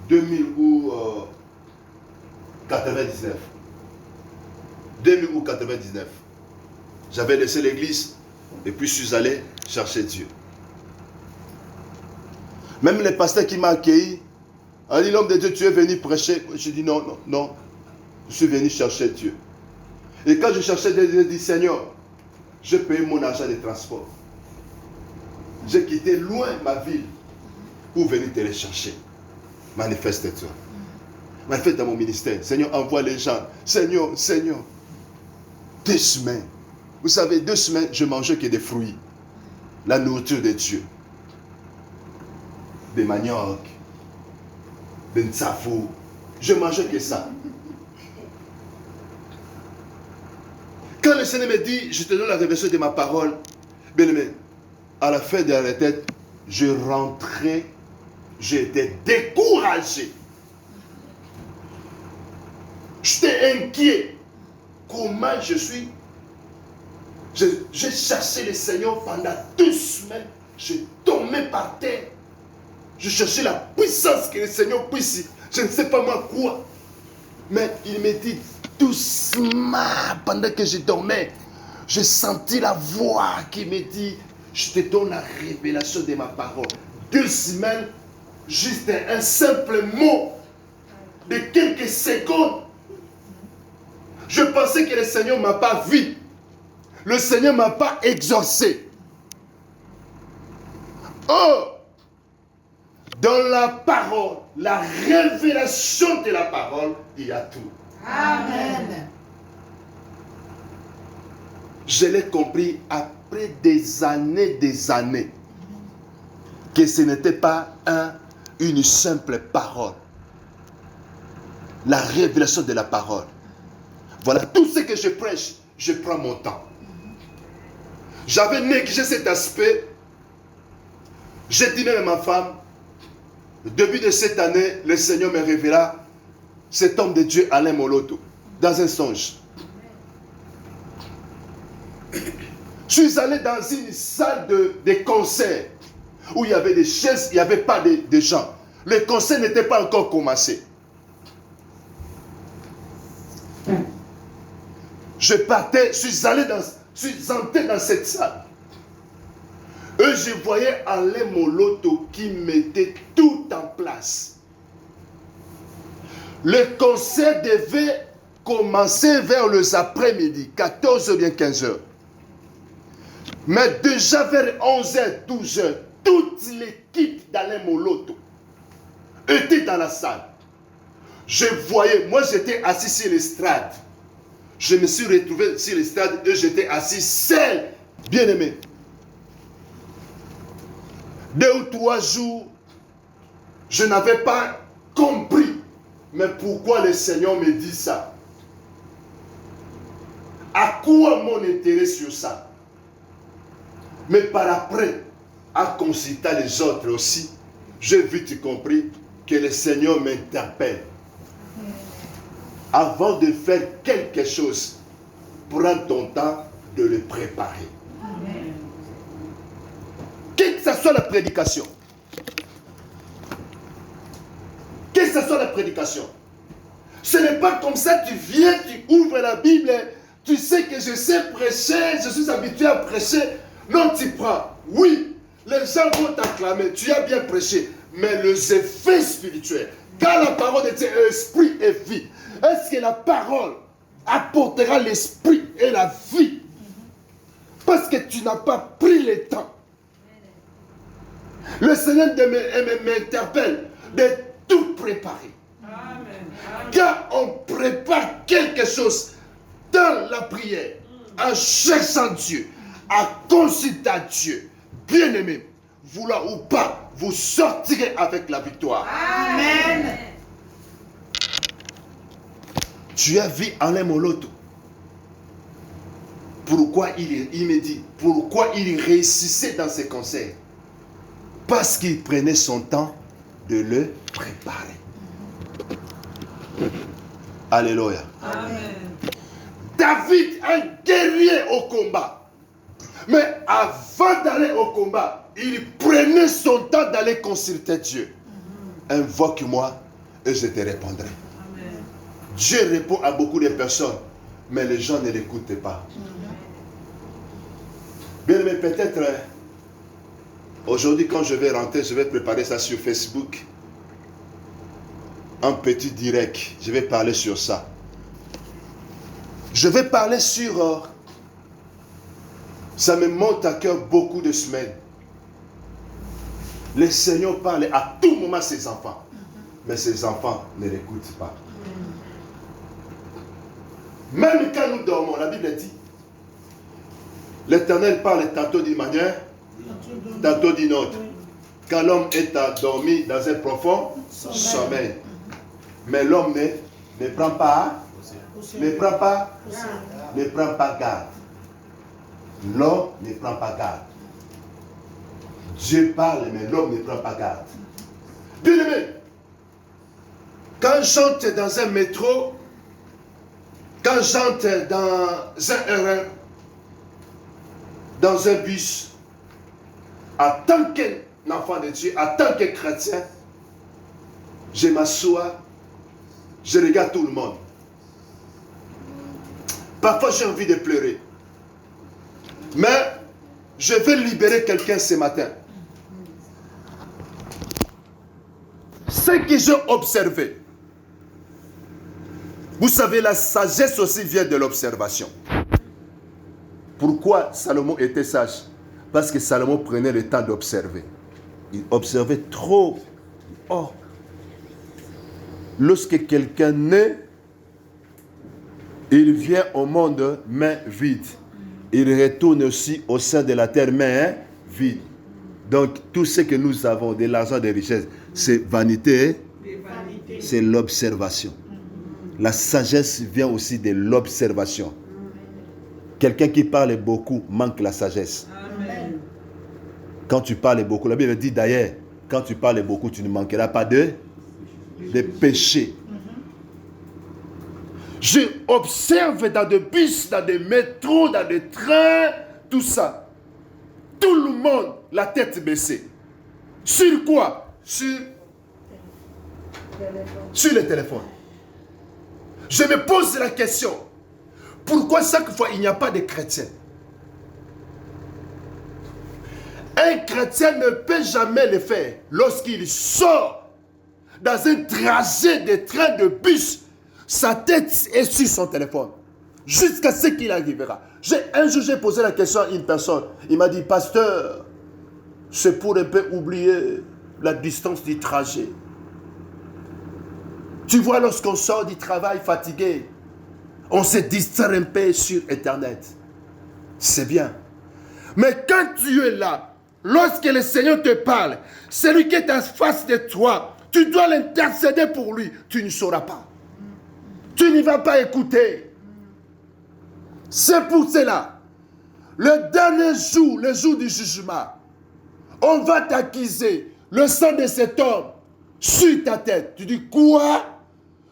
2000 ou 99. 2000 ou 99. J'avais laissé l'église et puis je suis allé chercher Dieu. Même le pasteur qui m'a accueilli a dit, l'homme de Dieu, tu es venu prêcher. Je dis non, je suis venu chercher Dieu. Et quand je cherchais, je dis, Seigneur, j'ai payé mon argent de transport. J'ai quitté loin ma ville pour venir te rechercher. Manifeste-toi. Manifeste dans mon ministère. Seigneur, envoie les gens. Seigneur, 2 semaines. Vous savez, 2 semaines, je mangeais que des fruits. La nourriture de Dieu. Des maniocs, des ntsafou. Je mangeais que ça. Quand le Seigneur me dit, je te donne la révélation de ma parole, bien aimé, à la fin de la retraite, je rentrais, j'étais découragé. J'étais inquiet. Comment je suis? J'ai cherché le Seigneur pendant 2 semaines. Je tombais par terre. Je cherchais la puissance que le Seigneur puisse. Je ne sais pas moi quoi. Mais il me dit doucement, pendant que je dormais, j'ai senti la voix qui me dit, je te donne la révélation de ma parole. 2 semaines, juste un simple mot de quelques secondes. Je pensais que le Seigneur ne m'a pas vu. Le Seigneur ne m'a pas exaucé. Oh! Dans la parole, la révélation de la parole, il y a tout. Amen. Je l'ai compris après des années, que ce n'était pas une simple parole. La révélation de la parole. Voilà, tout ce que je prêche, je prends mon temps. J'avais négligé cet aspect. J'ai dit même à ma femme, au début de cette année, le Seigneur me révéla cet homme de Dieu, Alain Moloto, dans un songe. Je suis allé dans une salle de concert où il y avait des chaises, il n'y avait pas de gens. Le concert n'était pas encore commencé. Je partais, je suis entré dans cette salle. Et je voyais Alain Moloto qui mettait tout en place. Le concert devait commencer vers les après-midi, 14h ou bien 15h. Mais déjà vers 11h, 12h, toute l'équipe d'Alain Moloto était dans la salle. Je voyais, moi j'étais assis sur l'estrade. Je me suis retrouvé sur l'estrade et j'étais assis seul, bien aimé. 2 ou 3 jours, je n'avais pas compris. Mais pourquoi le Seigneur me dit ça? À quoi mon intérêt sur ça? Mais par après, à consulter les autres aussi, j'ai vite compris que le Seigneur m'interpelle. Avant de faire quelque chose, prends ton temps de le préparer. Amen. Quelle que ce soit la prédication. Quelle que ce soit la prédication. Ce n'est pas comme ça, tu viens, tu ouvres la Bible, tu sais que je sais prêcher, je suis habitué à prêcher. Non, tu prends. Oui, les gens vont t'acclamer, tu as bien prêché. Mais les effets spirituels, quand la parole de Dieu est esprit et vie, est-ce que la parole apportera l'esprit et la vie? Parce que tu n'as pas pris le temps. Le Seigneur m'interpelle de tout préparer. Amen. Quand on prépare quelque chose dans la prière, en cherchant Dieu, en consultant Dieu, bien aimé, vouloir ou pas, vous sortirez avec la victoire. Amen. Tu as vu Alain Moloto. Pourquoi il me dit, pourquoi il réussissait dans ses concerts? Parce qu'il prenait son temps de le préparer. Alléluia. Amen. David, un guerrier au combat. Mais avant d'aller au combat, il prenait son temps d'aller consulter Dieu. Invoque-moi et je te répondrai. Amen. Dieu répond à beaucoup de personnes, mais les gens ne l'écoutent pas. Bien, mais peut-être aujourd'hui, quand je vais rentrer, je vais préparer ça sur Facebook. Un petit direct, je vais parler sur ça. Je vais parler sur... ça me monte à cœur beaucoup de semaines. Le Seigneur parle à tout moment à ses enfants. Mais ses enfants ne l'écoutent pas. Même quand nous dormons, la Bible dit, l'Éternel parle tantôt d'une manière, tantôt d'une autre. Quand l'homme est endormi dans un profond sommeil. Mais l'homme ne prend pas garde. L'homme ne prend pas garde. Dieu parle, mais l'homme ne prend pas garde. Bien aimé, quand j'entre dans un métro, quand j'entre dans un RN, dans un bus, en tant qu'enfant de Dieu, en tant que chrétien, je m'assois, je regarde tout le monde. Parfois j'ai envie de pleurer. Mais je vais libérer quelqu'un ce matin. Ce que j'ai observé. Vous savez, la sagesse aussi vient de l'observation. Pourquoi Salomon était sage? Parce que Salomon prenait le temps d'observer. Il observait trop. Oh. Lorsque quelqu'un naît, il vient au monde main vide. Il retourne aussi au sein de la terre main vide. Donc tout ce que nous avons, de l'argent, des richesses, c'est vanité, c'est l'observation. La sagesse vient aussi de l'observation. Quelqu'un qui parle beaucoup manque la sagesse. Amen. Quand tu parles beaucoup, la Bible dit d'ailleurs, quand tu parles beaucoup, tu ne manqueras pas de péché. Je observe dans des bus, dans des métros, dans des trains, tout ça. Tout le monde, la tête baissée. Sur quoi? Sur le téléphone. Je me pose la question. Pourquoi chaque fois il n'y a pas de chrétiens? Un chrétien ne peut jamais le faire lorsqu'il sort dans un trajet de train de bus. Sa tête est sur son téléphone. Jusqu'à ce qu'il arrivera. Un jour, j'ai posé la question à une personne. Il m'a dit, pasteur, c'est pour un peu oublier la distance du trajet. Tu vois, lorsqu'on sort du travail fatigué, on se distrait un peu sur Internet. C'est bien. Mais quand tu es là, lorsque le Seigneur te parle, celui qui est en face de toi, tu dois l'intercéder pour lui. Tu ne sauras pas. Tu n'y vas pas écouter. C'est pour cela, le dernier jour, le jour du jugement, on va t'accuser le sang de cet homme sur ta tête. Tu dis quoi?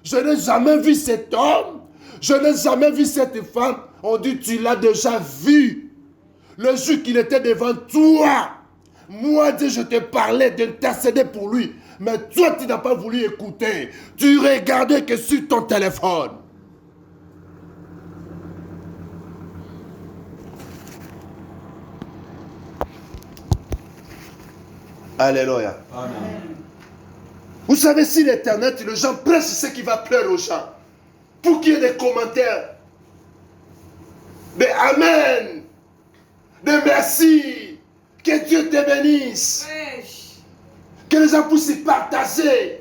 Je n'ai jamais vu cet homme. Je n'ai jamais vu cette femme. On dit tu l'as déjà vu. Le jour qu'il était devant toi. Moi, Dieu, je te parlais d'intercéder pour lui. Mais toi, tu n'as pas voulu écouter. Tu regardais que sur ton téléphone. Alléluia. Amen. Vous savez, sur Internet, les gens pressent ce qui va plaire aux gens. Pour qu'il y ait des commentaires. Des Amen. Des merci. Que Dieu te bénisse. Que les gens puissent y partager.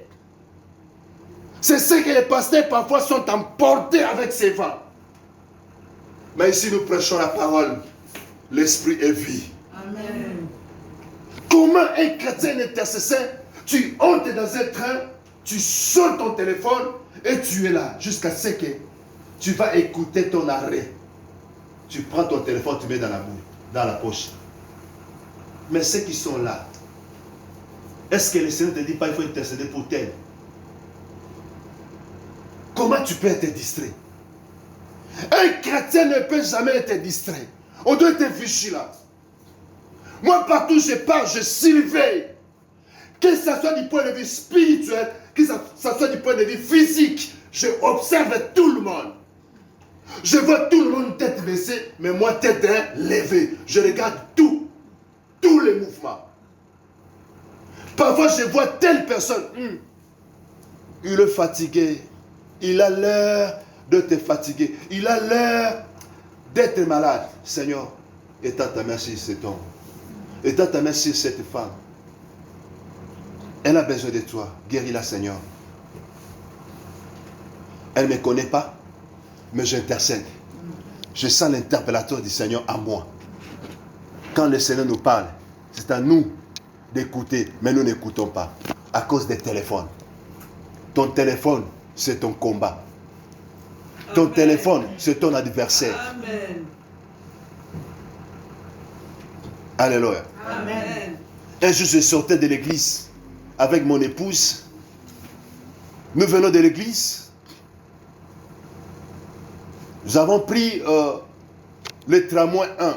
C'est ce que les pasteurs parfois sont emportés avec ces vents. Mais ici nous prêchons la parole. L'esprit est vie. Amen. Comment un chrétien intercesseur, tu entres dans un train, tu sors ton téléphone et tu es là jusqu'à ce que tu vas écouter ton arrêt. Tu prends ton téléphone, tu mets dans la bouche, dans la poche. Mais ceux qui sont là, est-ce que le Seigneur ne te dit pas il faut intercéder pour tel? Comment tu peux être distrait? Un chrétien ne peut jamais être distrait. On doit être vigilant. Moi, partout où je pars, je surveille. Que ce soit du point de vue spirituel, que ce soit du point de vue physique, je observe tout le monde. Je vois tout le monde tête baissée, mais moi tête levée. Je regarde tous les mouvements. Parfois, je vois telle personne, il est fatigué, il a l'air d'être fatigué. Il a l'air d'être malade. Seigneur, étends ta main sur cet homme. Étends ta main sur cette femme. Elle a besoin de toi. Guéris-la, Seigneur. Elle ne me connaît pas, mais j'intercède. Je sens l'interpellateur du Seigneur à moi. Quand le Seigneur nous parle, c'est à nous d'écouter, mais nous n'écoutons pas. À cause des téléphones. Ton téléphone, c'est ton combat. Ton téléphone, c'est ton adversaire. Amen. Alléluia. Amen. Un jour, je sortais de l'église avec mon épouse. Nous venons de l'église. Nous avons pris le tramway 1.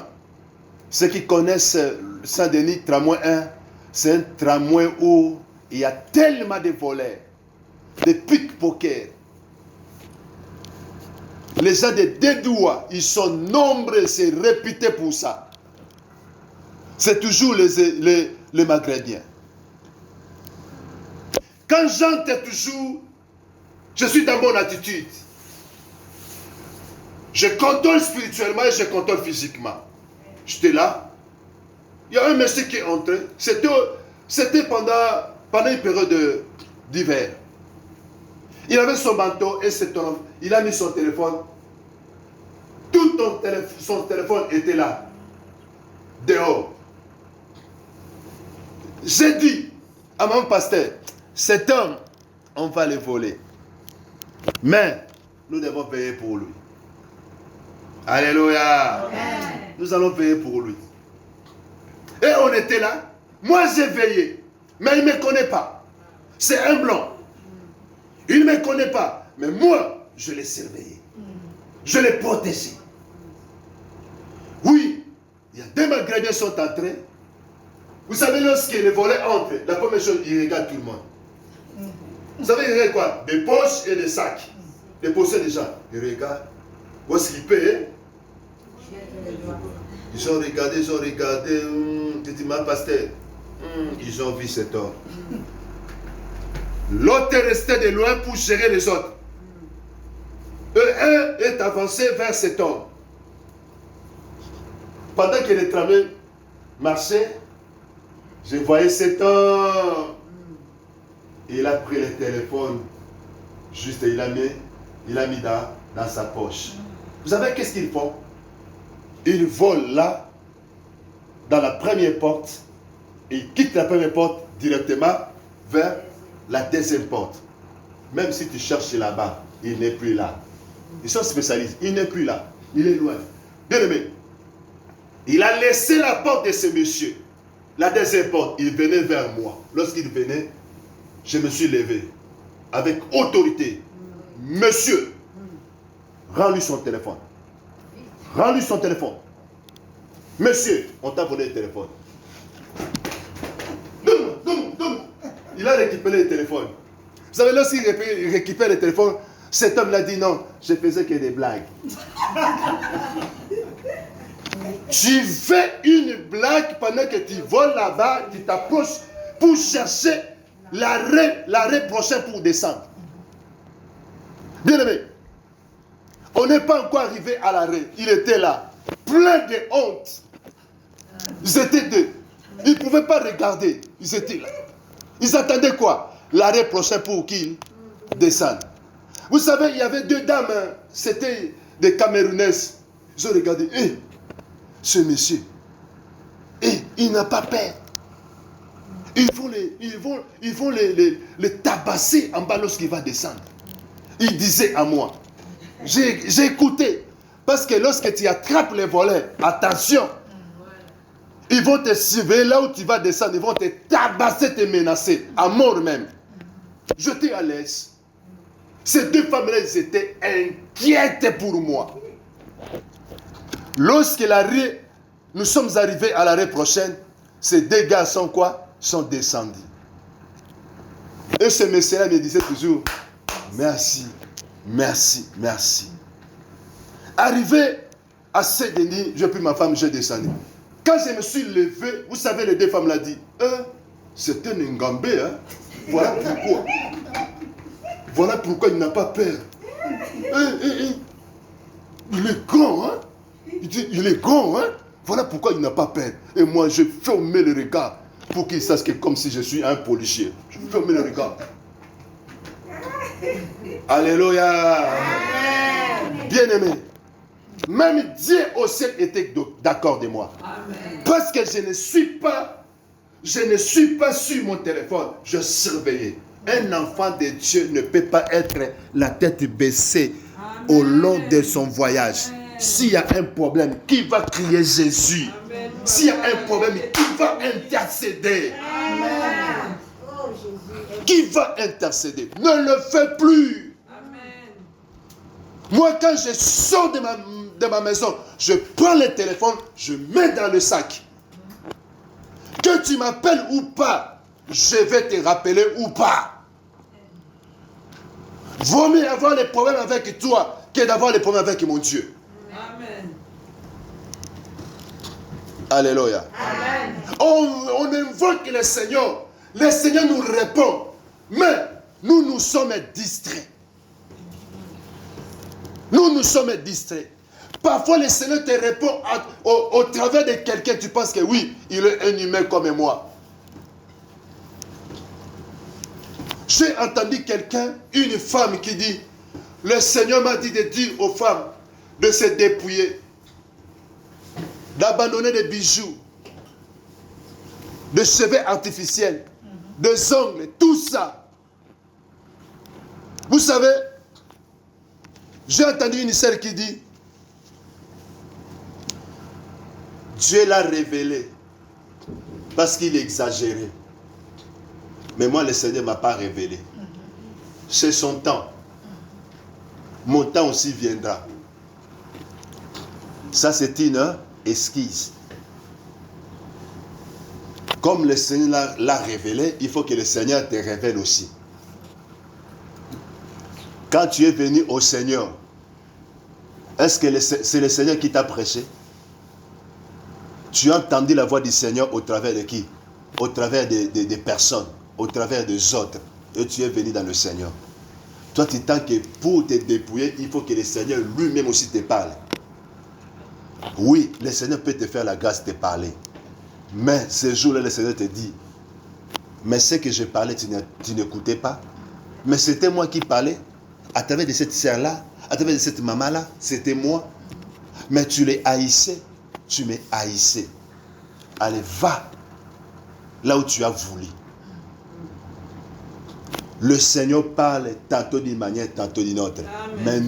Ceux qui connaissent Saint-Denis, tramway 1, c'est un tramway où il y a tellement de volets, de pickpockets. Les gens de Dédoua, ils sont nombreux, c'est réputé pour ça. C'est toujours les Maghrébins. Quand j'entre toujours, je suis dans mon attitude. Je contrôle spirituellement et je contrôle physiquement. J'étais là. Il y a un monsieur qui est entré. C'était pendant une période d'hiver. Il avait son manteau et il a mis son téléphone. Son téléphone était là. Dehors. J'ai dit à mon pasteur, cet homme, on va le voler. Mais nous devons veiller pour lui. Alléluia. Amen. Nous allons veiller pour lui. Et on était là. Moi, j'ai veillé. Mais il ne me connaît pas. C'est un blanc. Il ne me connaît pas. Mais moi, je l'ai surveillé. Je l'ai protégé. Oui, il y a deux Maghrébins qui sont entrés. Vous savez, lorsque les volets entrent, la première chose, ils regardent tout le monde. Vous savez, ils regardent quoi? Des poches et des sacs. Des poches des gens. Ils regardent. Où est-ce qu'ils paient? Ils ont regardé. Tu m'as pasteur. Ils ont vu cet homme. L'autre est resté de loin pour gérer les autres. Un est avancé vers cet homme. Pendant que les tramways marchaient, je voyais cet homme. Il a pris le téléphone. Juste, il a mis dans sa poche. Vous savez qu'est-ce qu'ils font? Ils volent là, dans la première porte. Ils quittent la première porte directement vers la deuxième porte. Même si tu cherches là-bas, il n'est plus là. Ils sont spécialistes. Il n'est plus là. Il est loin. Bien aimé, il a laissé la porte de ce monsieur. La deuxième porte, il venait vers moi. Lorsqu'il venait, je me suis levé avec autorité. Monsieur, rends-lui son téléphone. Rends-lui son téléphone. Monsieur, on t'a volé le téléphone. Donne-moi. Il a récupéré le téléphone. Vous savez, lorsqu'il récupère le téléphone, cet homme l'a dit non, je faisais que des blagues. Tu fais une blague pendant que tu voles là-bas, tu t'approches pour chercher l'arrêt prochain pour descendre. Bien aimé, on n'est pas encore arrivé à l'arrêt. Il était là, plein de honte. Ils étaient deux. Ils ne pouvaient pas regarder. Ils étaient là. Ils attendaient quoi? L'arrêt prochain pour qu'ils descendent. Vous savez, il y avait deux dames. Hein. C'était des Camerounaises. Ils ont regardé. Ce monsieur, il n'a pas peur. Ils vont les tabasser en bas lorsqu'il va descendre. Il disait à moi, j'ai écouté, parce que lorsque tu attrapes les volets, attention, ils vont te surveiller là où tu vas descendre, ils vont te tabasser, te menacer, à mort même. J'étais à l'aise. Ces deux femmes-là, elles étaient inquiètes pour moi. Lorsque nous sommes arrivés à l'arrêt prochaine, ces deux gars sont quoi? Sont descendus. Et ce monsieur-là me disait toujours, merci, merci, merci. Arrivé à Saint-Denis, j'ai pris ma femme, j'ai descendu. Quand je me suis levé, vous savez, les deux femmes l'ont dit, c'est un Ngambé, hein? Voilà pourquoi il n'a pas peur. Il est grand, hein? Il dit, il est grand, hein? Voilà pourquoi il n'a pas peur. Et moi, je ferme le regard pour qu'il sache que comme si je suis un policier. Je ferme le regard. Alléluia. Bien-aimé, même Dieu au ciel était d'accord de moi. Amen. Parce que je ne suis pas sur mon téléphone, je surveillais. Un enfant de Dieu ne peut pas être la tête baissée. Amen. Au long de son voyage. Amen. S'il y a un problème, qui va crier Jésus? Amen. S'il y a un problème, qui va intercéder? Amen. Qui va intercéder? Ne le fais plus. Amen. Moi, quand je sors de ma maison, je prends le téléphone, je mets dans le sac. Que tu m'appelles ou pas, je vais te rappeler ou pas. Vaut mieux avoir des problèmes avec toi que d'avoir des problèmes avec mon Dieu. Amen. Alléluia. Amen. On invoque le Seigneur. Le Seigneur nous répond. Mais nous sommes distraits. Nous sommes distraits. Parfois, le Seigneur te répond au travers de quelqu'un. Tu penses que oui, il est un humain comme moi. J'ai entendu quelqu'un, une femme qui dit, le Seigneur m'a dit de dire aux femmes de se dépouiller, d'abandonner des bijoux, des cheveux artificiels, des ongles, tout ça. Vous savez, j'ai entendu une sœur qui dit, Dieu l'a révélé parce qu'il exagérait. Mais moi, le Seigneur ne m'a pas révélé. C'est son temps. Mon temps aussi viendra. Ça, c'est une esquisse. Comme le Seigneur l'a révélé, il faut que le Seigneur te révèle aussi. Quand tu es venu au Seigneur, est-ce que c'est le Seigneur qui t'a prêché? Tu as entendu la voix du Seigneur au travers de qui? Au travers des personnes, au travers des autres. Et tu es venu dans le Seigneur. Toi, tu t'entends que pour te dépouiller, il faut que le Seigneur lui-même aussi te parle. Oui, le Seigneur peut te faire la grâce de te parler. Mais ce jour-là, le Seigneur te dit, mais ce que je parlais, tu n'écoutais pas. Mais c'était moi qui parlais. À travers de cette sœur-là, à travers de cette maman-là, c'était moi. Mais tu les haïssais. Tu me haïssais. Allez, va là où tu as voulu. Le Seigneur parle tantôt d'une manière, tantôt d'une autre. Amen. Mais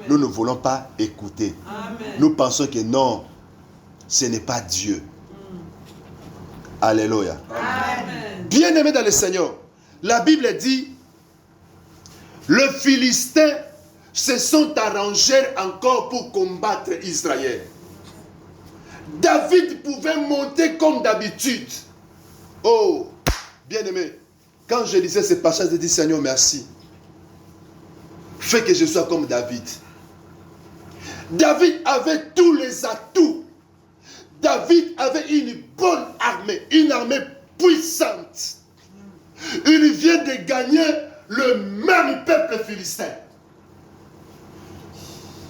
nous ne voulons pas écouter. Amen. Nous pensons que non, ce n'est pas Dieu. Alléluia. Amen. Bien-aimés dans le Seigneur, la Bible dit, les Philistins se sont arrangés encore pour combattre Israël. David pouvait monter comme d'habitude. Oh, bien-aimé, quand je lisais ce passage, je dis, Seigneur, merci. Fais que je sois comme David. David avait tous les atouts. David avait une bonne armée, une armée puissante. Il vient de gagner le même peuple philistin.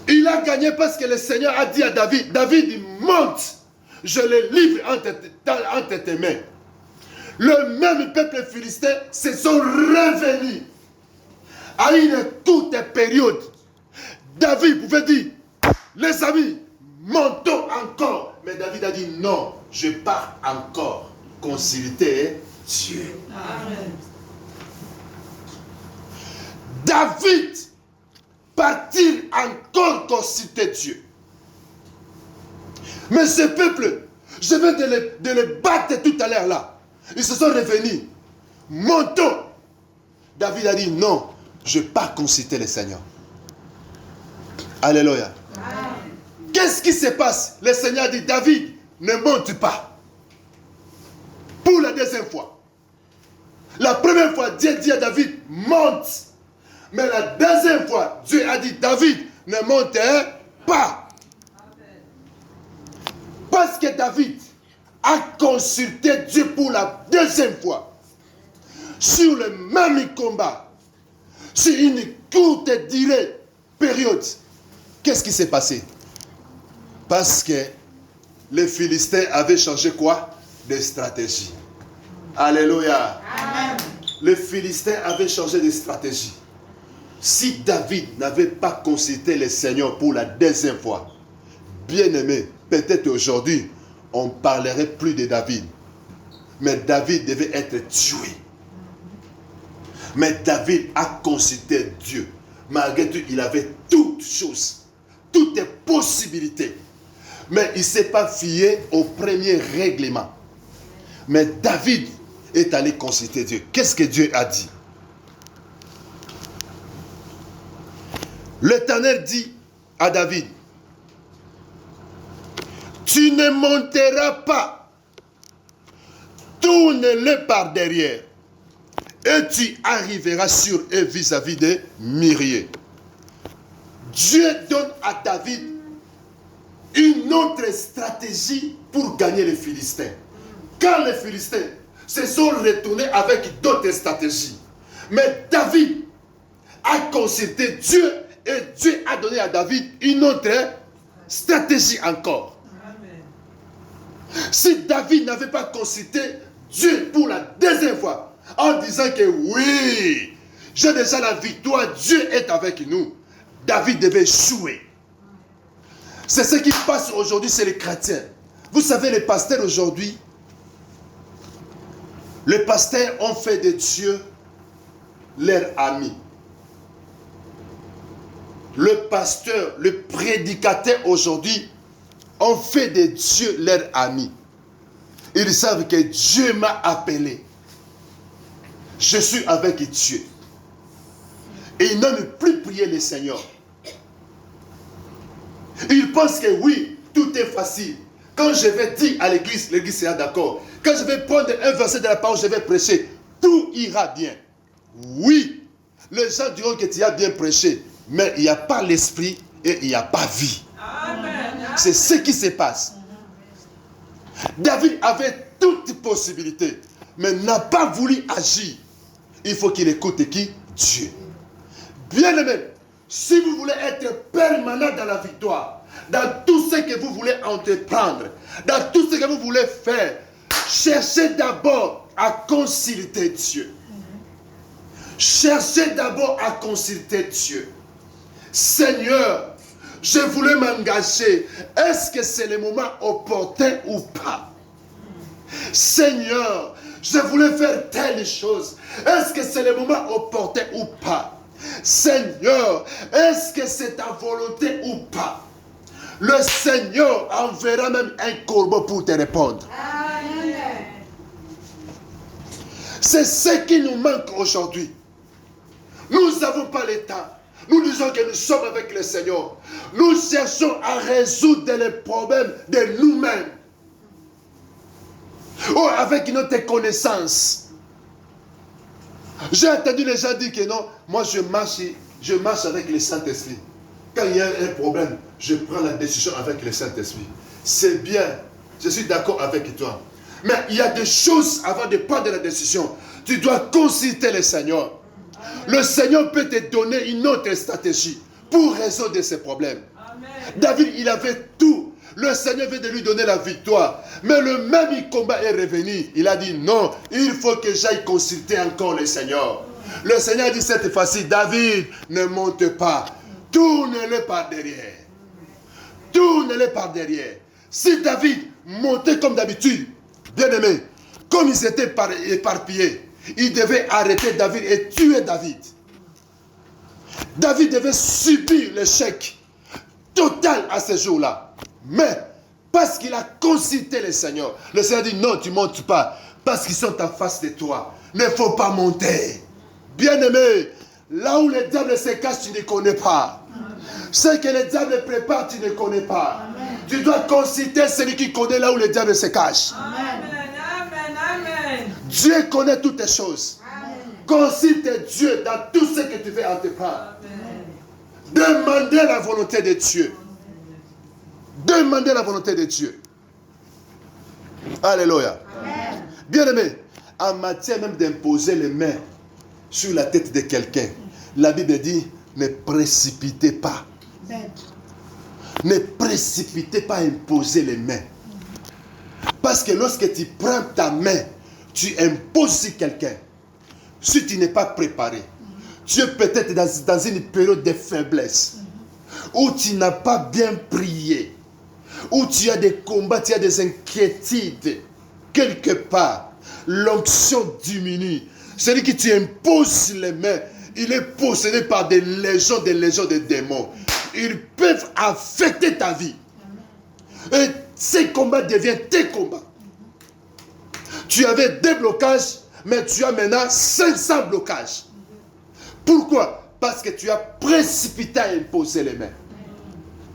Il a gagné parce que le Seigneur a dit à David, David, monte, je le livre entre tes mains. Le même peuple philistin se sont revenus à une courte période. David pouvait dire, les amis, montons encore. Mais David a dit, non, je pars encore consulter Dieu. Amen. David partir encore consulter Dieu. Mais ce peuple, je vais de les battre tout à l'heure là. Ils se sont revenus. Montons. David a dit non, je ne vais pas consulter le Seigneur. Alléluia. Qu'est-ce qui se passe? Le Seigneur dit, David, ne monte pas. Pour la deuxième fois. La première fois, Dieu dit à David, monte. Mais la deuxième fois, Dieu a dit, David, ne monte pas. Parce que David a consulté Dieu pour la deuxième fois. Sur le même combat. Sur une courte durée. période, qu'est-ce qui s'est passé? Parce que les Philistins avaient changé quoi? De stratégie. Alléluia. Amen. Les Philistins avaient changé de stratégie. Si David n'avait pas consulté le Seigneur pour la deuxième fois, bien aimé, peut-être aujourd'hui, on ne parlerait plus de David. Mais David devait être tué. Mais David a consulté Dieu. Malgré tout, il avait toutes choses, toutes les possibilités. Mais il ne s'est pas fié au premier règlement. Mais David est allé consulter Dieu. Qu'est-ce que Dieu a dit? L'Éternel dit à David, tu ne monteras pas, tourne-le par derrière, et tu arriveras sur eux vis-à-vis des myriades. Dieu donne à David une autre stratégie pour gagner les Philistins. Quand les Philistins se sont retournés avec d'autres stratégies, mais David a consulté Dieu et Dieu a donné à David une autre stratégie encore. Amen. Si David n'avait pas consulté Dieu pour la deuxième fois, en disant que oui, j'ai déjà la victoire, Dieu est avec nous, David devait échouer. C'est ce qui passe aujourd'hui chez les chrétiens. Vous savez, les pasteurs aujourd'hui, les pasteurs ont fait de Dieu leur ami. Le pasteur, le prédicateur aujourd'hui ont fait de Dieu leur ami. Ils savent que Dieu m'a appelé. Je suis avec Dieu. Et ils n'aiment plus prier le Seigneur. Ils pensent que oui, tout est facile. Quand je vais dire à l'église, l'église sera d'accord. Quand je vais prendre un verset de la parole, je vais prêcher, tout ira bien. Oui, les gens diront que tu as bien prêché, mais il n'y a pas l'esprit et il n'y a pas vie. Amen. C'est ce qui se passe. David avait toutes possibilités, mais n'a pas voulu agir. Il faut qu'il écoute qui? Dieu. Bien aimé, si vous voulez être permanent dans la victoire, dans tout ce que vous voulez entreprendre, dans tout ce que vous voulez faire, cherchez d'abord à consulter Dieu. Cherchez d'abord à consulter Dieu. Seigneur, je voulais m'engager. Est-ce que c'est le moment opportun ou pas? Seigneur, je voulais faire telle chose. Est-ce que c'est le moment opportun ou pas? Seigneur, est-ce que c'est ta volonté ou pas? Le Seigneur enverra même un corbeau pour te répondre. Amen. C'est ce qui nous manque aujourd'hui. Nous n'avons pas le temps. Nous disons que nous sommes avec le Seigneur. Nous cherchons à résoudre les problèmes de nous-mêmes. Ou avec notre connaissance. J'ai entendu les gens dire que non, moi je marche avec le Saint-Esprit. Quand il y a un problème, je prends la décision avec le Saint-Esprit. C'est bien, je suis d'accord avec toi. Mais il y a des choses avant de prendre la décision. Tu dois consulter le Seigneur. Le Seigneur peut te donner une autre stratégie pour résoudre ces problèmes. Amen. David, il avait tout. Le Seigneur veut de lui donner la victoire. Mais le même combat est revenu. Il a dit non, il faut que j'aille consulter encore le Seigneur. Le Seigneur dit cette fois-ci, David, ne monte pas. Tourne-le par derrière. Tourne-le par derrière. Si David montait comme d'habitude, bien aimé, comme ils étaient éparpillés, il devait arrêter David et tuer David. David devait subir l'échec total à ce jour-là. Mais, parce qu'il a consulté le Seigneur dit non, tu ne montes pas. Parce qu'ils sont en face de toi. Il ne faut pas monter. Bien-aimé, là où le diable se cache, tu ne connais pas. Ce que le diable prépare, tu ne connais pas. Amen. Tu dois consulter celui qui connaît là où le diable se cache. Amen. Dieu connaît toutes les choses. Amen. Consulte Dieu dans tout ce que tu veux entreprendre. Demandez la volonté de Dieu. Demandez la volonté de Dieu. Alléluia. Amen. Bien aimé, en matière même d'imposer les mains sur la tête de quelqu'un, la Bible dit, Ne précipitez pas. Ne précipitez pas à imposer les mains. Parce que lorsque tu prends ta main, tu imposes sur quelqu'un. Si tu n'es pas préparé, tu es peut-être dans une période de faiblesse, où tu n'as pas bien prié, où tu as des combats, tu as des inquiétudes. Quelque part, l'onction diminue. Celui qui tu imposes les mains, il est possédé par des légions de démons. Ils peuvent affecter ta vie. Et ces combats deviennent tes combats. Tu avais des blocages, mais tu as maintenant 500 blocages. Pourquoi? Parce que tu as précipité à imposer les mains.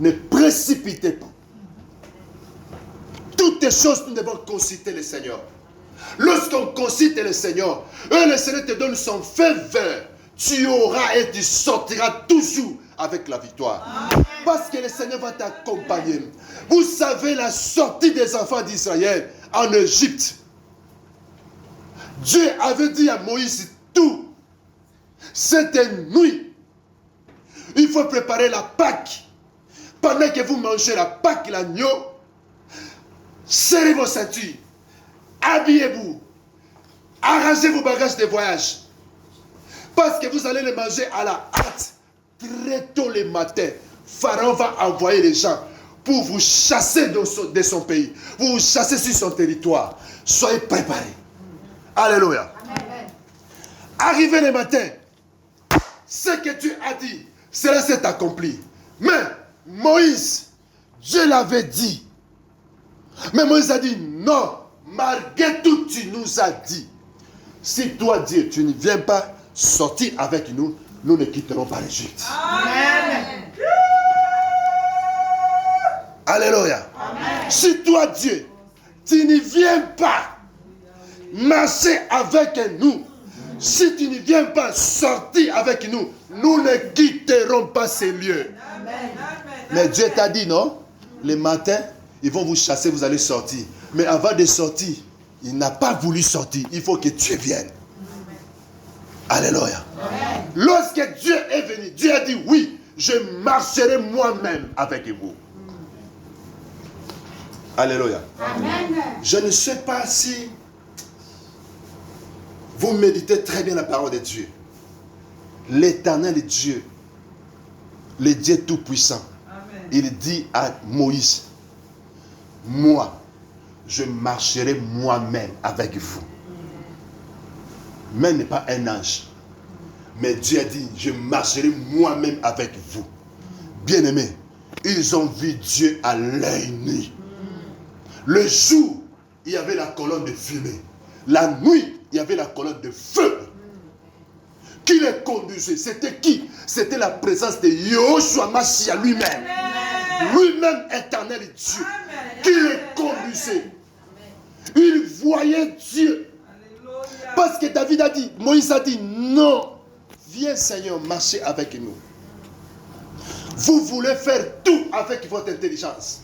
Ne précipitez pas. Toutes les choses, nous devons consulter le Seigneur. Lorsqu'on consulte le Seigneur, le Seigneur te donne son feu vert. Tu auras et tu sortiras toujours avec la victoire. Amen. Parce que le Seigneur va t'accompagner. Vous savez la sortie des enfants d'Israël en Égypte. Dieu avait dit à Moïse tout. C'était nuit. Il faut préparer la Pâque. Pendant que vous mangez la Pâque, l'agneau, serrez vos ceintures. Habillez-vous. Arrangez vos bagages de voyage. Parce que vous allez les manger à la hâte. Très tôt le matin, Pharaon va envoyer les gens pour vous chasser de son pays. Vous chasser sur son territoire. Soyez préparés. Alléluia. Amen. Arrivé le matin, ce que tu as dit, cela s'est accompli. Mais Moïse, Dieu l'avait dit. Mais Moïse a dit, non, malgré tout, tu nous as dit. Si toi, Dieu, tu ne viens pas sortir avec nous, nous ne quitterons pas l'Égypte. Amen. Alléluia. Amen. Si toi, Dieu, tu ne viens pas marcher avec nous, si tu ne viens pas sortir avec nous, nous ne quitterons pas ces lieux. Amen. Mais Dieu t'a dit, non? Le matin, ils vont vous chasser, vous allez sortir. Mais avant de sortir, il n'a pas voulu sortir. Il faut que Dieu vienne. Alléluia. Amen. Lorsque Dieu est venu, Dieu a dit, oui, je marcherai moi-même avec vous. Alléluia. Amen. Je ne sais pas si vous méditez très bien la parole de Dieu. L'Éternel Dieu, le Dieu Tout-Puissant, il dit à Moïse, moi, je marcherai moi-même avec vous. Mais n'est pas un ange. Mais Dieu a dit, je marcherai moi-même avec vous. Bien-aimés, ils ont vu Dieu à l'œil nu. Le jour, il y avait la colonne de fumée. La nuit, il y avait la colonne de feu. Qui les conduisait? C'était qui? C'était la présence de Yahushua Mashiach lui-même. Lui-même, éternel Dieu. Qui les conduisait? Il voyait Dieu. Parce que David a dit, Moïse a dit, non, viens Seigneur, marcher avec nous. Vous voulez faire tout avec votre intelligence.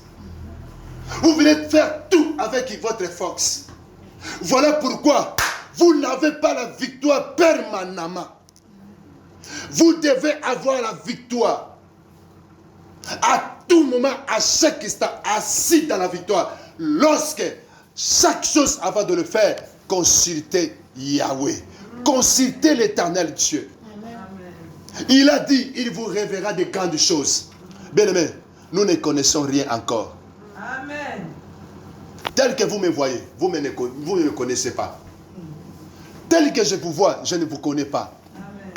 Vous voulez faire tout avec votre force. Voilà pourquoi vous n'avez pas la victoire permanemment. Vous devez avoir la victoire. À tout moment, à chaque instant, assis dans la victoire. Lorsque chaque chose avant de le faire, consultez Yahweh. Consultez l'Éternel Dieu. Amen. Il a dit, il vous révélera de grandes choses. Bien-aimés, nous ne connaissons rien encore. Amen. Tel que vous me voyez, vous ne me connaissez pas. Tel que je vous vois, je ne vous connais pas. Amen.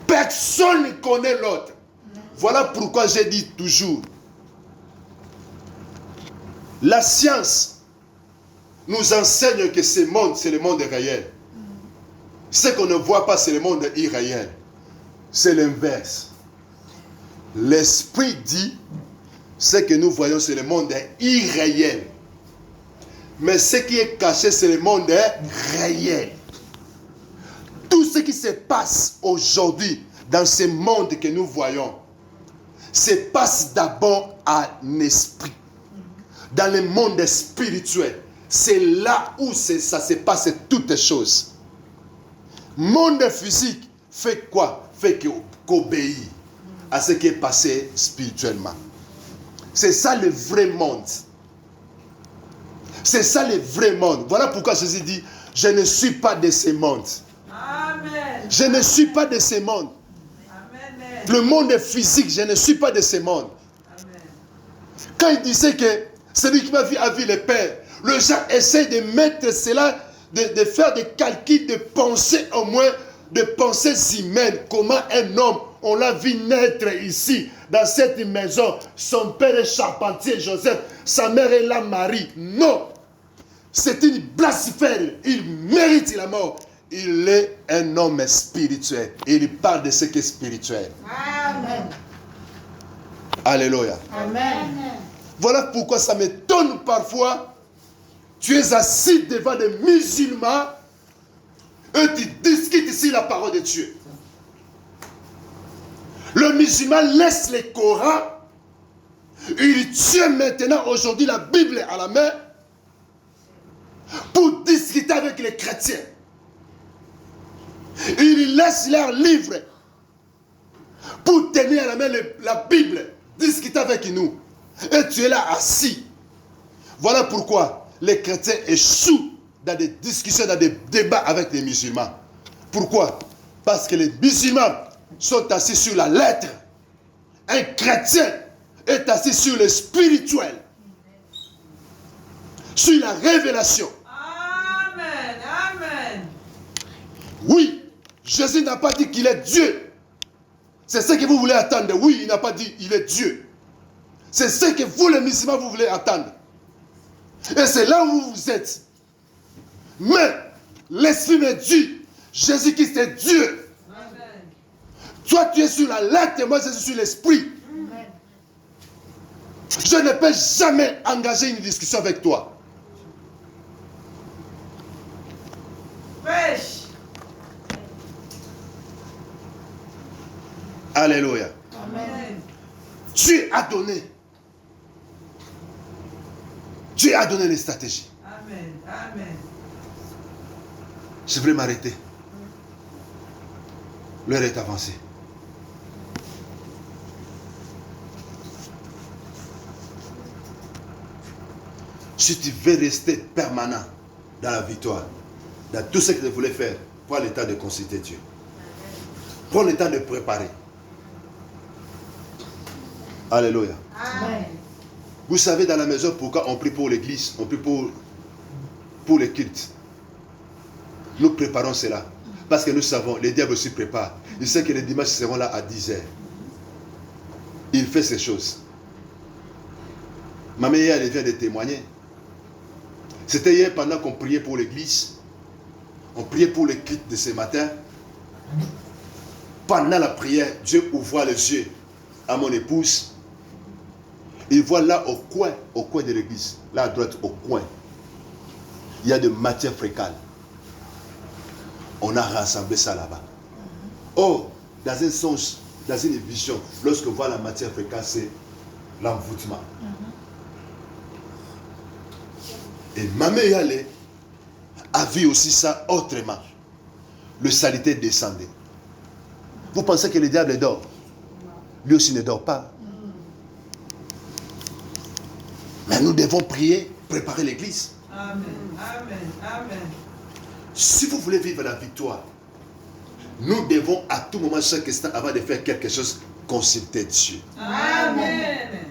Personne ne connaît l'autre. Voilà pourquoi j'ai dit toujours, la science nous enseigne que ce monde, c'est le monde réel. Ce qu'on ne voit pas, c'est le monde irréel. C'est l'inverse. L'esprit dit, ce que nous voyons, c'est le monde irréel. Mais ce qui est caché, c'est le monde réel. Tout ce qui se passe aujourd'hui dans ce monde que nous voyons, se passe d'abord en esprit. Dans le monde spirituel, c'est là où ça se passe toutes les choses. Monde physique fait quoi? Fait qu'obéit à ce qui est passé spirituellement. C'est ça le vrai monde. C'est ça le vrai monde. Voilà pourquoi Jésus dit, je ne suis pas de ce monde. Amen. Je ne suis pas de ce monde. Amen. Le monde physique, je ne suis pas de ce monde. Amen. Quand il disait que celui qui m'a vu a vu le Père, le gens essaient de mettre cela, de faire des calculs, de penser au moins, de pensées humaines. Comment un homme, on l'a vu naître ici, dans cette maison. Son père est charpentier, Joseph. Sa mère est la Marie. Non. C'est une blasphème. Il mérite la mort. Il est un homme spirituel. Il parle de ce qui est spirituel. Amen. Alléluia. Amen. Voilà pourquoi ça m'étonne parfois. Tu es assis devant des musulmans et tu discutes ici la parole de Dieu. Le musulman laisse le Coran. Il tient maintenant aujourd'hui la Bible à la main pour discuter avec les chrétiens. Il laisse leurs livres pour tenir à la main la Bible, discuter avec nous. Et tu es là assis. Voilà pourquoi les chrétiens échouent dans des discussions, dans des débats avec les musulmans. Pourquoi? Parce que les musulmans sont assis sur la lettre. Un chrétien est assis sur le spirituel, sur la révélation. Amen. Amen. Oui, Jésus n'a pas dit qu'il est Dieu. C'est ce que vous voulez attendre. Oui, il n'a pas dit qu'il est Dieu. C'est ce que vous, les musulmans, vous voulez attendre. Et c'est là où vous êtes. Mais l'Esprit me dit, Jésus-Christ est Dieu. Amen. Toi, tu es sur la lettre et moi, je suis sur l'Esprit. Amen. Je ne peux jamais engager une discussion avec toi. Pêche. Alléluia. Amen. Dieu a donné. Dieu a donné les stratégies. Amen. Amen. Je voulais m'arrêter. L'heure est avancée. Si tu veux rester permanent dans la victoire, dans tout ce que tu voulais faire, prends le temps de consulter Dieu. Prends le temps de préparer. Alléluia. Amen. Vous savez dans la maison pourquoi on prie pour l'église, on prie pour les cultes. Nous préparons cela. Parce que nous savons, les diables aussi préparent. Il sait que les dimanches seront là à 10h. Il fait ces choses. Ma mère, elle vient de témoigner. C'était hier pendant qu'on priait pour l'église. On priait pour les cultes de ce matin. Pendant la prière, Dieu ouvre les yeux à mon épouse. Il voit là au coin de l'église, là à droite, au coin, il y a de matière fécale. On a rassemblé ça là-bas. Oh, dans un songe, dans une vision, lorsque on voit la matière fécale, c'est l'envoûtement. Et ma mère a vu aussi ça autrement. Le salité descendait. Vous pensez que le diable dort? Lui aussi ne dort pas. Mais nous devons prier, préparer l'église. Amen. Amen. Amen. Si vous voulez vivre la victoire, nous devons à tout moment, chaque instant, avant de faire quelque chose, consulter Dieu. Amen.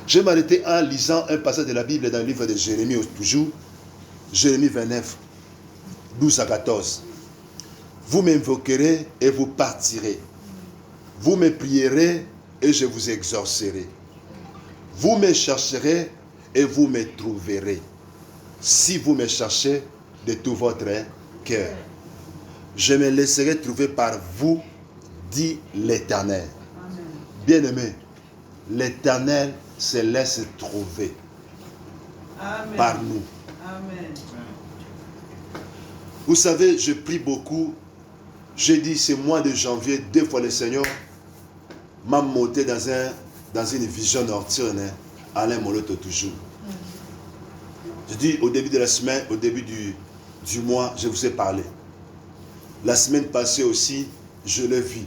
Je vais m'arrêter en lisant un passage de la Bible dans le livre de Jérémie, toujours. Jérémie 29, 12 à 14. Vous m'invoquerez et vous partirez. Vous me prierez et je vous exaucerai. Vous me chercherez et vous me trouverez. Si vous me cherchez de tout votre cœur. Je me laisserai trouver par vous, dit l'Éternel. Bien-aimé, l'Éternel se laisse trouver Amen. par nous. Amen. Vous savez, je prie beaucoup. J'ai dit, ce mois de janvier, 2 fois le Seigneur m'a monté dans une vision nocturne, Alain Moloto toujours. Je dis, au début de la semaine, au début du mois, je vous ai parlé. La semaine passée aussi, je le vis.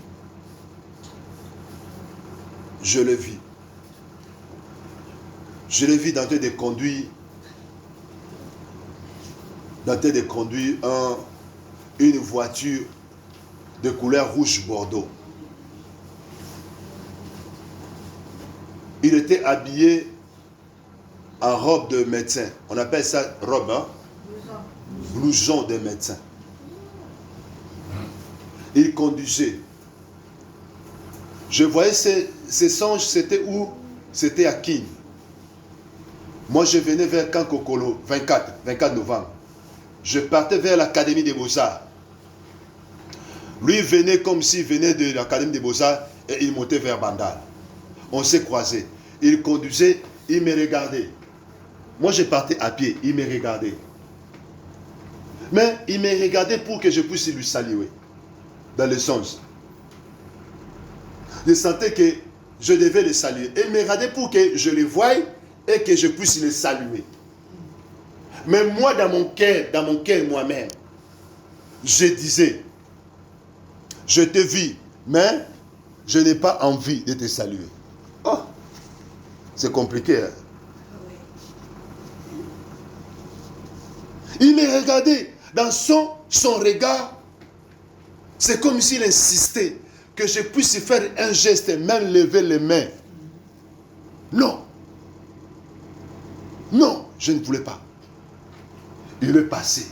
Je le vis. Je le vis dans train de conduire. Dans train de conduire une voiture de couleur rouge bordeaux. Il était habillé en robe de médecin. On appelle ça robe, hein? Blouson de médecin. Il conduisait. Je voyais ces songes, c'était où? C'était à Kin. Moi, je venais vers Kankokolo, 24 novembre. Je partais vers l'Académie des Beaux-Arts. Lui venait comme s'il venait de l'Académie des Beaux-Arts et il montait vers Bandal. On s'est croisés. Il conduisait, il me regardait. Moi, je partais à pied, il me regardait. Mais il me regardait pour que je puisse lui saluer. Dans le sens. Je sentais que je devais le saluer. Il me regardait pour que je le voie et que je puisse le saluer. Mais moi, dans mon cœur moi-même, je disais, je te vis, mais je n'ai pas envie de te saluer. Oh, c'est compliqué. Hein? Il me regardait dans son regard. C'est comme s'il insistait que je puisse faire un geste, même lever les mains. Non. Non, je ne voulais pas. Il est passé.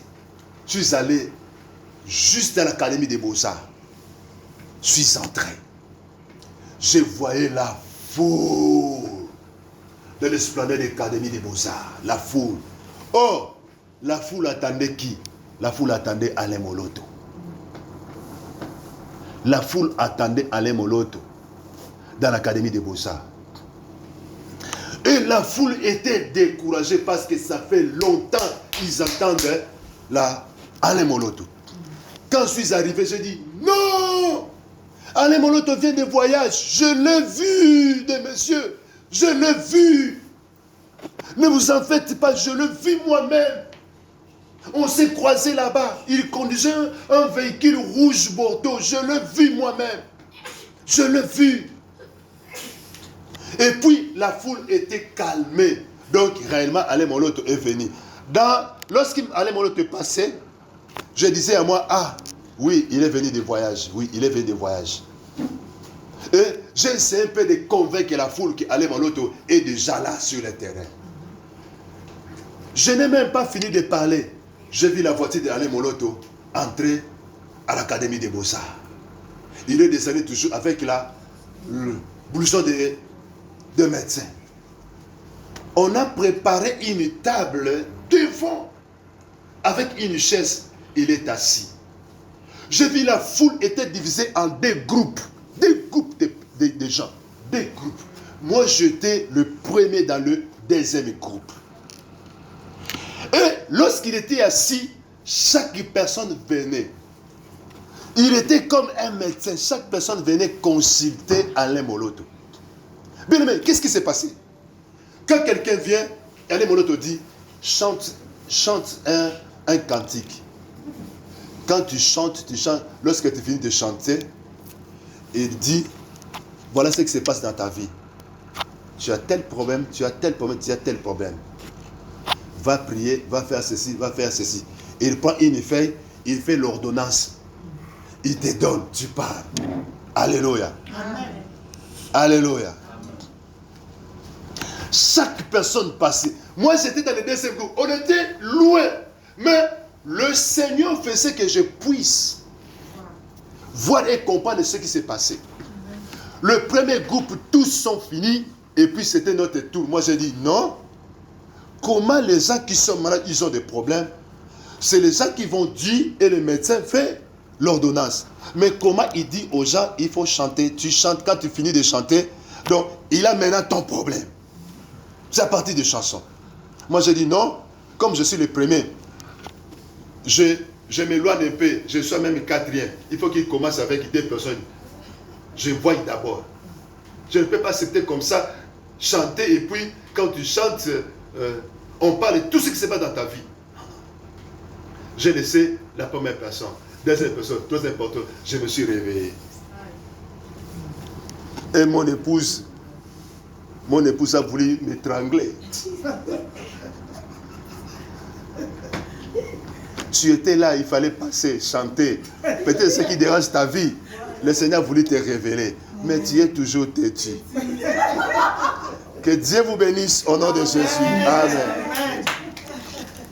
Je suis allé juste à l'Académie des Beaux-Arts. Je suis entré. Je voyais la foule de l'esplanade de l'Académie des Beaux-Arts. La foule. Oh, la foule attendait qui? La foule attendait Alain Moloto. La foule attendait Alain Moloto dans l'Académie des Beaux-Arts. Et la foule était découragée parce que ça fait longtemps qu'ils attendent Alain Moloto. Quand je suis arrivé, j'ai dit non! Alain Moloto vient de voyage. Je l'ai vu, de messieurs. Je l'ai vu. Ne vous en faites pas, je le vis moi-même. On s'est croisés là-bas. Il conduisait un véhicule rouge bordeaux. Je le vis moi-même. Je l'ai vu. Et puis, la foule était calmée. Donc, réellement, Alain Moloto est venu. Lorsqu'Alain Moloto passait, je disais à moi, ah, oui, il est venu de voyage. Oui, il est venu de voyage. Et j'ai essayé un peu de convaincre la foule qu'Alain Moloto est déjà là sur le terrain. Je n'ai même pas fini de parler. J'ai vu la voiture d'Alain Moloto entrer à l'Académie des Beaux-Arts. Il est descendu toujours avec le blouson de médecin. On a préparé une table devant avec une chaise. Il est assis. J'ai vu la foule était divisée en deux groupes de gens. Deux groupes. Moi, j'étais le premier dans le deuxième groupe. Et lorsqu'il était assis, chaque personne venait. Il était comme un médecin. Chaque personne venait consulter Alain Moloto. Bien aimé, qu'est-ce qui s'est passé? Quand quelqu'un vient, Alain Moloto dit, chante un cantique. Quand tu chantes, lorsque tu finis de chanter, il dit, voilà ce qui se passe dans ta vie. Tu as tel problème, tu as tel problème, tu as tel problème. Va prier, va faire ceci, va faire ceci. Il prend une feuille, il fait l'ordonnance. Il te donne, tu parles. Alléluia. Amen. Alléluia. Chaque personne passait. Moi, j'étais dans le deuxième groupe. On était loin. Mais le Seigneur faisait que je puisse voir et comprendre ce qui s'est passé. Le premier groupe, tous sont finis. Et puis, c'était notre tour. Moi, j'ai dit non. Comment les gens qui sont malades, ils ont des problèmes? C'est les gens qui vont dire et le médecin fait l'ordonnance. Mais comment il dit aux gens, il faut chanter. Tu chantes, quand tu finis de chanter, donc il a maintenant ton problème. C'est à partir de chansons. Moi, j'ai dit non, comme je suis le premier, je m'éloigne un peu, je suis même quatrième. Il faut qu'il commence avec deux personnes. Je vois d'abord. Je ne peux pas accepter comme ça, chanter et puis quand tu chantes, on parle de tout ce qui se passe dans ta vie. J'ai laissé la première personne. Deuxième personne, très important, je me suis réveillé. Et mon épouse a voulu m'étrangler. Tu étais là, il fallait passer, chanter. Peut-être ce qui dérange ta vie. Le Seigneur a voulu te révéler. Mais tu es toujours têtu. Que Dieu vous bénisse au nom de Jésus. Amen.